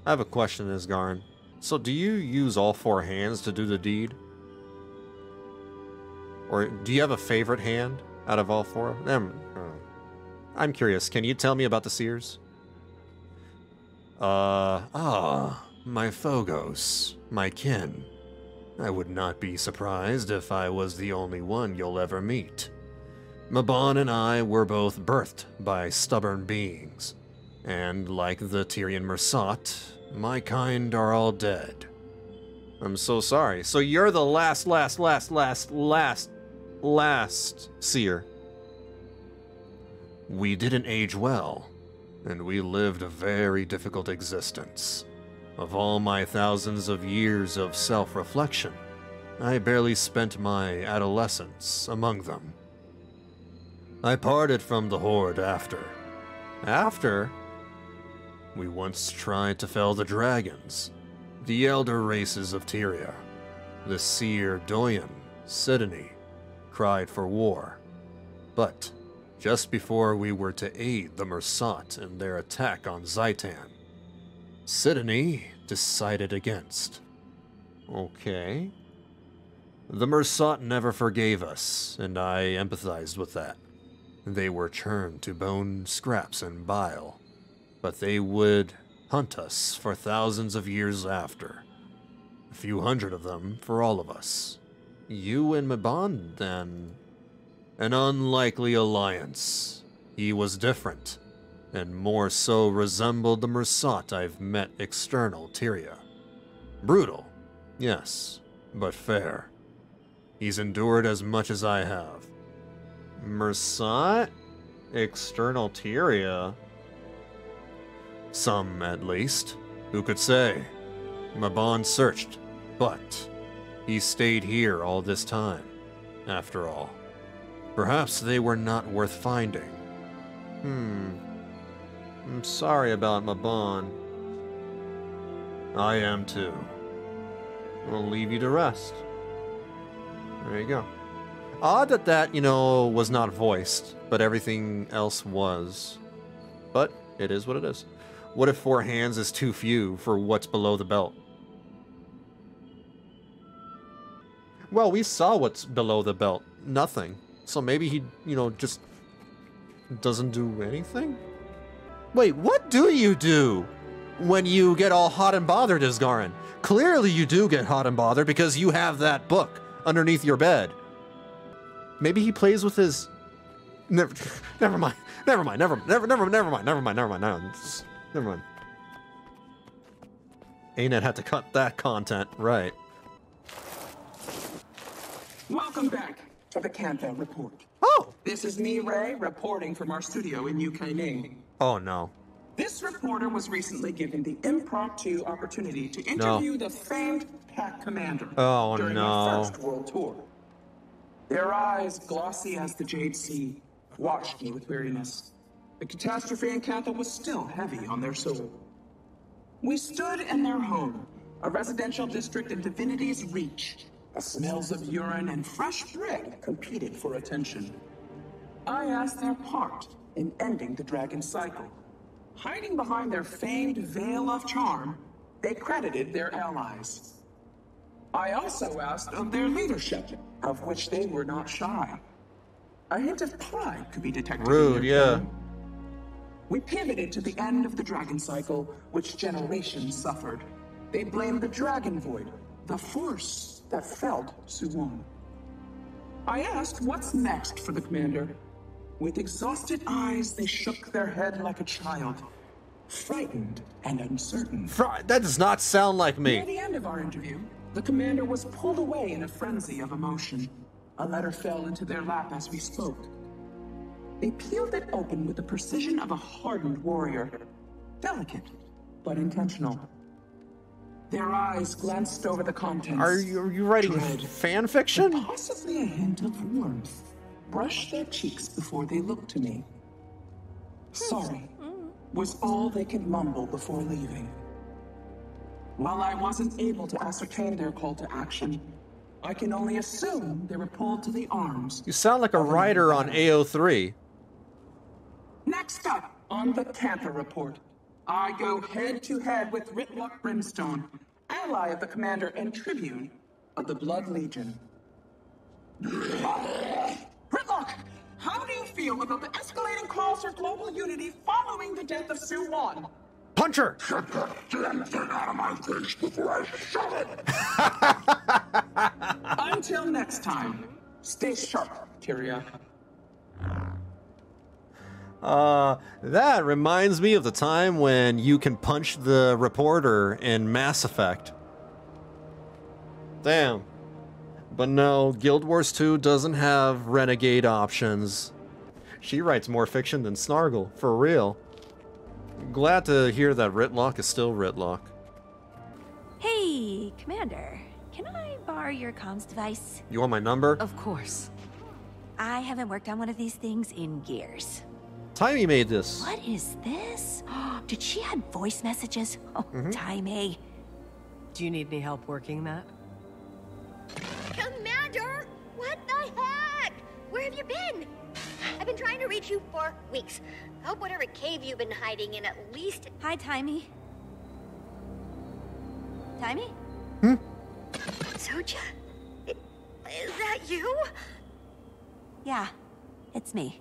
I have a question, Isgarren. So do you use all four hands to do the deed? Or do you have a favorite hand out of all four of them? I'm curious. Can you tell me about the seers? My Phogos, my kin. I would not be surprised if I was the only one you'll ever meet. Mabon and I were both birthed by stubborn beings, and like the Tyrian Mersat, my kind are all dead. I'm so sorry. So you're the last seer. We didn't age well, and we lived a very difficult existence. Of all my thousands of years of self-reflection, I barely spent my adolescence among them. I parted from the Horde after. After? We once tried to fell the dragons, the elder races of Tyria. The seer Doyen, Sidney, cried for war. But just before we were to aid the Mersat in their attack on Zaitan, Sidney decided against. Okay. The Mersat never forgave us, and I empathized with that. They were churned to bone scraps and bile, but they would hunt us for thousands of years after. A few hundred of them for all of us. You and Mabon, then? An unlikely alliance. He was different, and more so resembled the Mersat I've met external Tyria. Brutal, yes, but fair. He's endured as much as I have. Mersat? External Tyria? Some, at least. Who could say? Mabon searched, but he stayed here all this time, after all. Perhaps they were not worth finding. I'm sorry about Mabon. I am too. We'll leave you to rest. There you go. Odd that, was not voiced, but everything else was. But it is what it is. What if 4 hands is too few for what's below the belt? Well, we saw what's below the belt. Nothing. So maybe he, just doesn't do anything? Wait, what do you do when you get all hot and bothered, Isgarren? Clearly you do get hot and bothered because you have that book underneath your bed. Maybe he plays with his... Never mind. Anet had to cut that content, right. Welcome back to the Cantha Report. Oh! This is me, Ray, reporting from our studio in UK. Oh, no. This reporter was recently given the impromptu opportunity to interview the famed Pack Commander during the First World Tour. Their eyes, glossy as the Jade Sea, watched me with weariness. The catastrophe in Cantha was still heavy on their soul. We stood in their home, a residential district in Divinity's reach. The smells of urine and fresh bread competed for attention. I asked their part in ending the dragon cycle. Hiding behind their famed veil of charm, they credited their allies. I also asked of their leadership, of which they were not shy. A hint of pride could be detected. Rude, yeah. We pivoted to the end of the dragon cycle, which generations suffered. They blamed the dragon void, the force that felled Suwon. I asked what's next for the commander. With exhausted eyes, they shook their head like a child, frightened and uncertain. That does not sound like me. Near the end of our interview, the commander was pulled away in a frenzy of emotion. A letter fell into their lap as we spoke. They peeled it open with the precision of a hardened warrior. Delicate, but intentional. Their eyes glanced over the contents. Are you writing fan fiction? And possibly a hint of warmth brushed their cheeks before they looked to me. Sorry was all they could mumble before leaving. While I wasn't able to ascertain their call to action, I can only assume they were pulled to the arms. You sound like a writer on AO3. Next up on the Cantha Report, I go head-to-head with Ritlock Brimstone, ally of the commander and tribune of the Blood Legion. Ritlock, how do you feel about the escalating calls for global unity following the death of Suwon? Punch her! Get that damn thing out of my face before I shove it! Until next time, stay sharp, Tyria. That reminds me of the time when you can punch the reporter in Mass Effect. Damn. But no, Guild Wars 2 doesn't have renegade options. She writes more fiction than Snargle, for real. Glad to hear that Ritlock is still Ritlock. Hey, Commander. Can I borrow your comms device? You want my number? Of course. I haven't worked on one of these things in years. Timey made this. What is this? Did she add voice messages? Oh, Timey. Do you need any help working that? Commander! What the heck? Where have you been? I've been trying to reach you for weeks. I hope whatever cave you've been hiding in at least... Hi, Timey. Timey? Soja? Is that you? Yeah, it's me.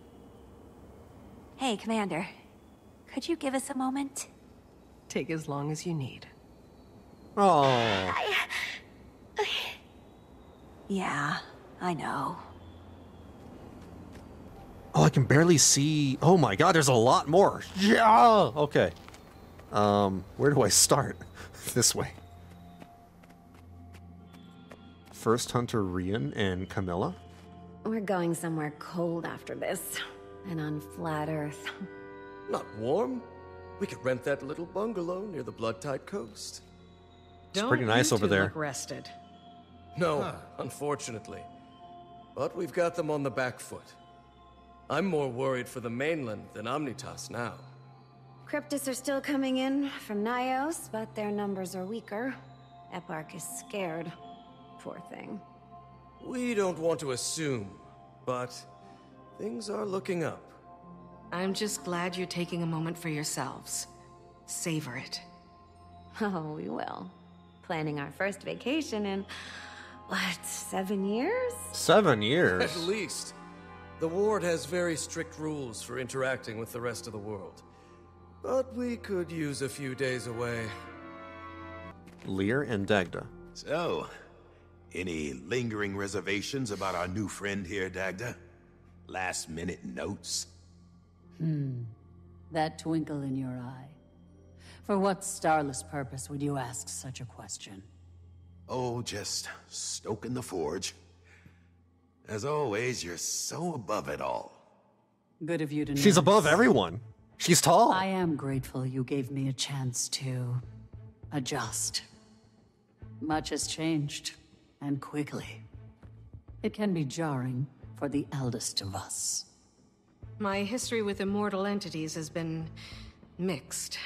Hey, Commander. Could you give us a moment? Take as long as you need. Oh. Yeah, I know. Oh, I can barely see. Oh my god, there's a lot more. Yeah. Okay. Where do I start? This way. First Hunter Rian and Camilla. We're going somewhere cold after this. And on flat Earth. Not warm. We could rent that little bungalow near the Blood-Tide coast. It's pretty nice over there. Look rested. No, unfortunately. But we've got them on the back foot. I'm more worried for the mainland than Amnytas now. Cryptids are still coming in from Nyos, but their numbers are weaker. Eparch is scared. Poor thing. We don't want to assume, but things are looking up. I'm just glad you're taking a moment for yourselves. Savor it. Oh, we will. Planning our first vacation in, what, 7 years? 7 years? At least. The Ward has very strict rules for interacting with the rest of the world. But we could use a few days away. Lear and Dagda. So, any lingering reservations about our new friend here, Dagda? Last-minute notes? That twinkle in your eye. For what starless purpose would you ask such a question? Oh, just stoking the forge. As always, you're so above it all. Good of you to know. She's above everyone. She's tall. I am grateful you gave me a chance to adjust. Much has changed, and quickly. It can be jarring for the eldest of us. My history with immortal entities has been mixed.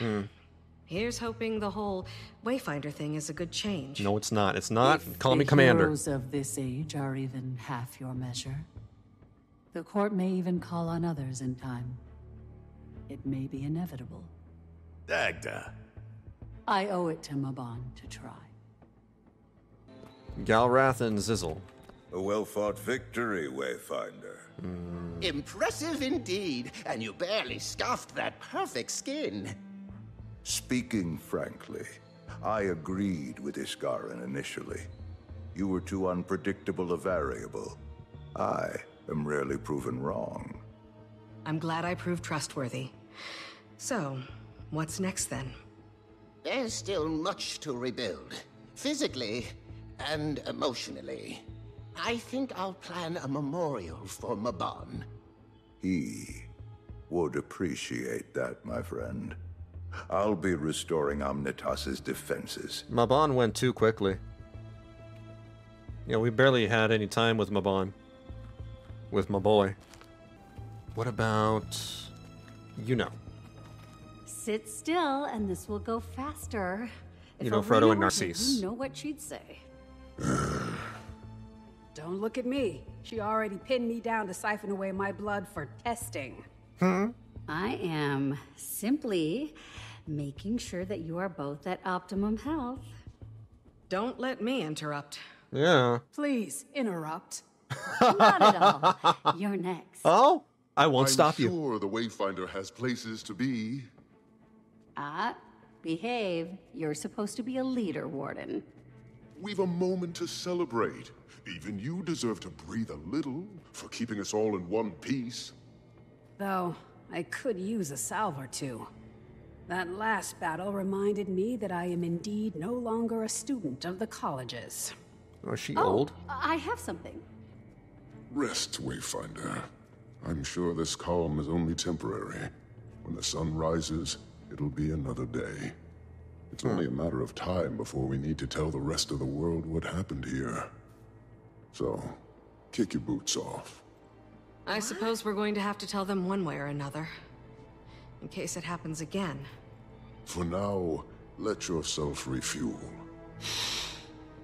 Here's hoping the whole Wayfinder thing is a good change. No, it's not. It's not. If Call me the Commander. heroes of this age are even half your measure, the court may even call on others in time. It may be inevitable. Dagda. I owe it to Mabon to try. Galrath and Zizzle. A well-fought victory, Wayfinder. Impressive indeed, and you barely scuffed that perfect skin. Speaking frankly, I agreed with Isgarren initially. You were too unpredictable a variable. I am rarely proven wrong. I'm glad I proved trustworthy. So, what's next then? There's still much to rebuild, physically and emotionally. I think I'll plan a memorial for Mabon. He would appreciate that, my friend. I'll be restoring Amnytas's defenses. Mabon went too quickly. Yeah, we barely had any time with Mabon. With my boy. What about... you know? Sit still, and this will go faster. You know, Frodo and Narcisse. You know what she'd say. Don't look at me. She already pinned me down to siphon away my blood for testing. I am simply making sure that you are both at optimum health. Don't let me interrupt. Yeah. Please, interrupt. Not at all. You're next. Oh? I won't stop you. I'm sure the Wayfinder has places to be. Behave. You're supposed to be a leader, Warden. We've a moment to celebrate. Even you deserve to breathe a little for keeping us all in one piece. Though, I could use a salve or two. That last battle reminded me that I am indeed no longer a student of the colleges. Oh, is she old? I have something. Rest, Wayfinder. I'm sure this calm is only temporary. When the sun rises, it'll be another day. It's only a matter of time before we need to tell the rest of the world what happened here. So, kick your boots off. I suppose we're going to have to tell them one way or another. In case it happens again. For now, let yourself refuel.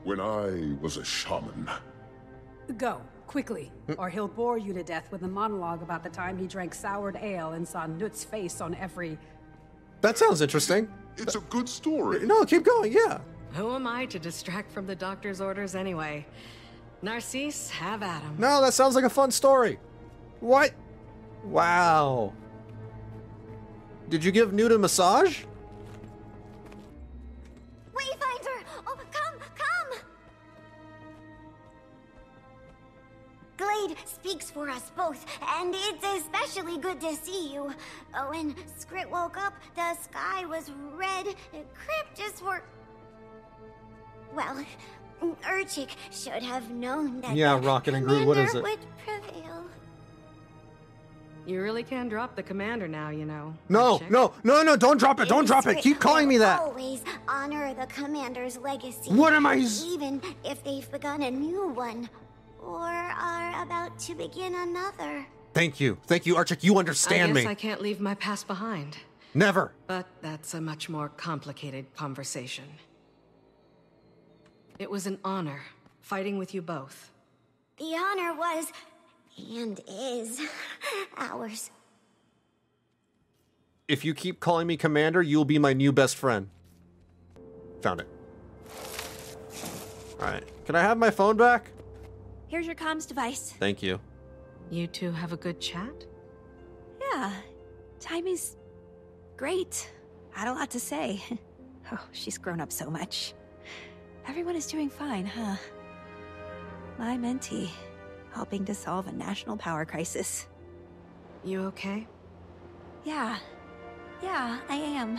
When I was a shaman... Go, quickly, or he'll bore you to death with a monologue about the time he drank soured ale and saw Nut's face on every... That sounds interesting. It's a good story. No, keep going, yeah. Who am I to distract from the doctor's orders anyway? Narcisse, have at him. No, that sounds like a fun story. What? Wow. Did you give Newt a massage? Wayfinder! Oh, come! Glade speaks for us both, and it's especially good to see you. When Skrit woke up, the sky was red. Cryptus were... Well, Urchik should have known that yeah, Rocket and Groot, what is it? Would prevail. You really can drop the commander now, you know. No, don't drop it, don't drop it. Keep calling me that. Always honor the commander's legacy. What am I... Even if they've begun a new one, or are about to begin another. Thank you, Archik, you understand me. I guess I can't leave my past behind. Never. But that's a much more complicated conversation. It was an honor, fighting with you both. The honor was, and is, ours. If you keep calling me Commander, you'll be my new best friend. Found it. Alright, can I have my phone back? Here's your comms device. Thank you. You two have a good chat? Yeah, Taimi's great. Had a lot to say. Oh, she's grown up so much. Everyone is doing fine, huh? My mentee, helping to solve a national power crisis. You okay? Yeah, I am.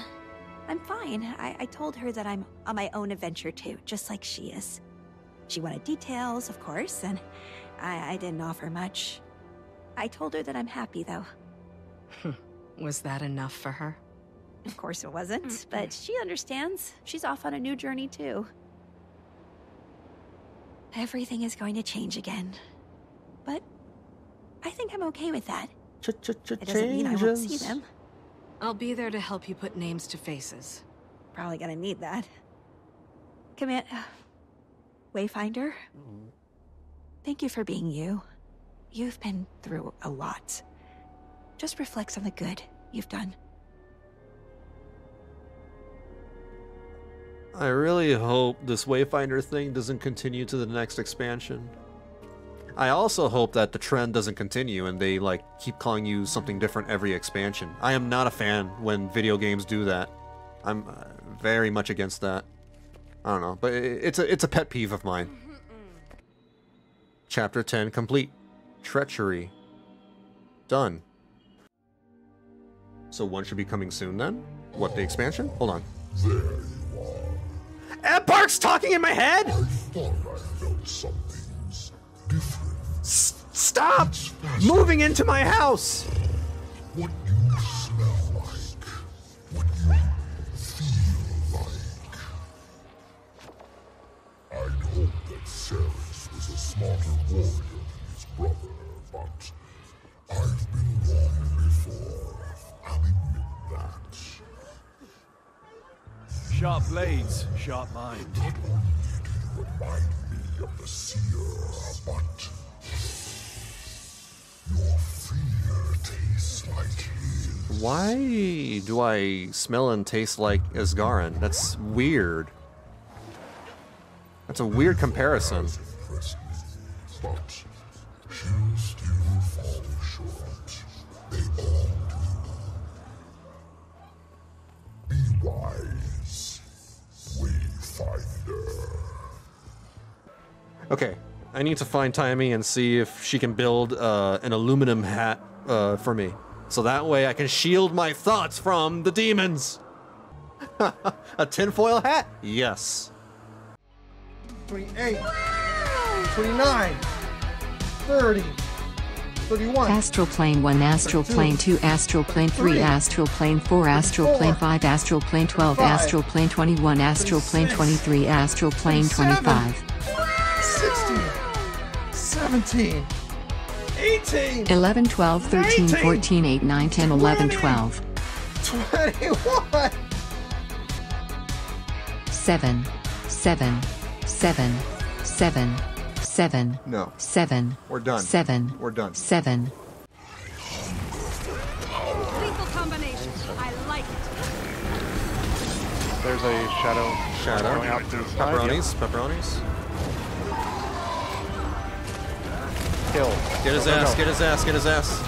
I'm fine. I told her that I'm on my own adventure too, just like she is. She wanted details, of course, and I didn't offer much. I told her that I'm happy, though. Was that enough for her? Of course it wasn't, but she understands. She's off on a new journey, too. Everything is going to change again. But I think I'm okay with that. It doesn't mean I won't see them. I'll be there to help you put names to faces. Probably gonna need that. Wayfinder? Thank you for being you. You've been through a lot. Just reflect on the good you've done. I really hope this Wayfinder thing doesn't continue to the next expansion. I also hope that the trend doesn't continue and they keep calling you something different every expansion. I am not a fan when video games do that. I'm very much against that. I don't know, but it's a pet peeve of mine. Chapter 10 complete. Treachery. Done. So one should be coming soon then? What, the expansion? Hold on. There you are. Ed Park's talking in my head! I thought I felt something's different. Stop moving into my house! What you smell like. What you feel like. I'd hoped that Cerus was a smarter warrior than his brother, but I've been wrong before. I'll admit that. Sharp blades, sharp mind. Not only do you remind me of the seer, but your fear tastes like his. Why do I smell and taste like Isgarren? That's weird. That's a weird comparison. But you still fall short. They all do. Be wise, Wayfinder. Okay, I need to find Taimi and see if she can build an aluminum hat for me. So that way I can shield my thoughts from the demons. A tinfoil hat? Yes. 28, 29, 30, 31. Astral Plane 1, Astral Plane 2, Astral Plane 3, Astral Plane 4, Astral Plane 5, Astral Plane 12, Astral Plane 21, Astral Plane 23, Astral Plane 25. 16, 17, 18! 11, 12, 13, 19. 14, 8, 9, 10, 11, 12. 21! 7, 7, 7, 7, 7. No. 7. We're done. 7. We're done. 7. Lethal combination. I like it. There's a shadow going out to the side. Pepperonis. Pepperonis. Kill. Get his ass. Get his ass. Get his ass.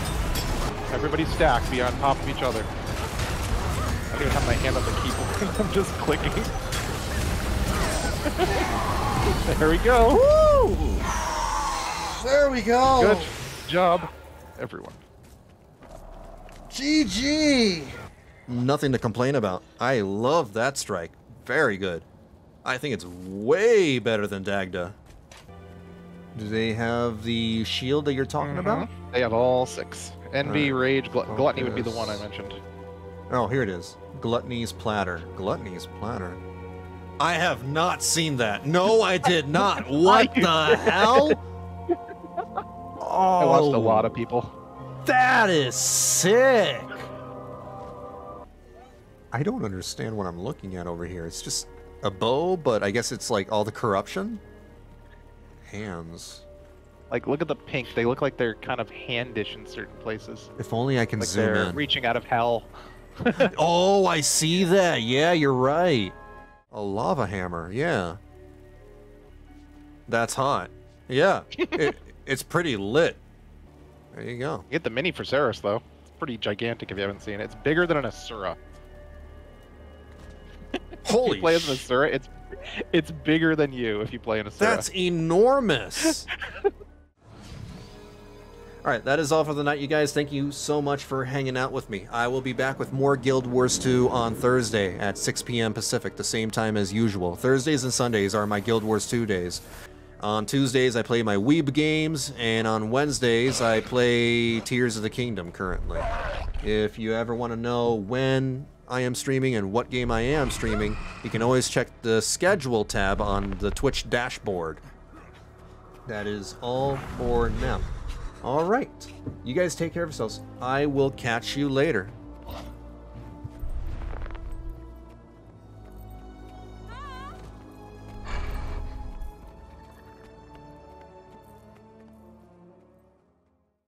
Everybody stack. Be on top of each other. I don't even have my hand on the keyboard. I'm just clicking. There we go. Woo! There we go. Good job, everyone. GG. Nothing to complain about. I love that strike. Very good. I think it's way better than Dagda. Do they have the shield that you're talking about? They have all 6. Envy, Rage, Gluttony would be the one I mentioned. Oh, here it is. Gluttony's Platter. Gluttony's Platter. I have not seen that. No, I did not. What the hell? Oh, I watched a lot of people. That is sick. I don't understand what I'm looking at over here. It's just a bow, but I guess it's like all the corruption. Hands. Like, look at the pink. They look like they're kind of handish in certain places. If only I can like zoom they're in. reaching out of hell. Oh, I see that. Yeah, you're right. A lava hammer. Yeah. That's hot. Yeah. It's pretty lit. There you go. You get the mini for Cerus, though. It's pretty gigantic if you haven't seen it. It's bigger than an Asura. Holy if you play as an Asura, it's bigger than you if you play an Asura. That's enormous. All right, that is all for the night, you guys. Thank you so much for hanging out with me. I will be back with more Guild Wars 2 on Thursday at 6 p.m. Pacific, the same time as usual. Thursdays and Sundays are my Guild Wars 2 days. On Tuesdays, I play my Weeb games, and on Wednesdays, I play Tears of the Kingdom currently. If you ever want to know when I am streaming and what game I am streaming, you can always check the schedule tab on the Twitch dashboard. That is all for now. All right. You guys take care of yourselves. I will catch you later.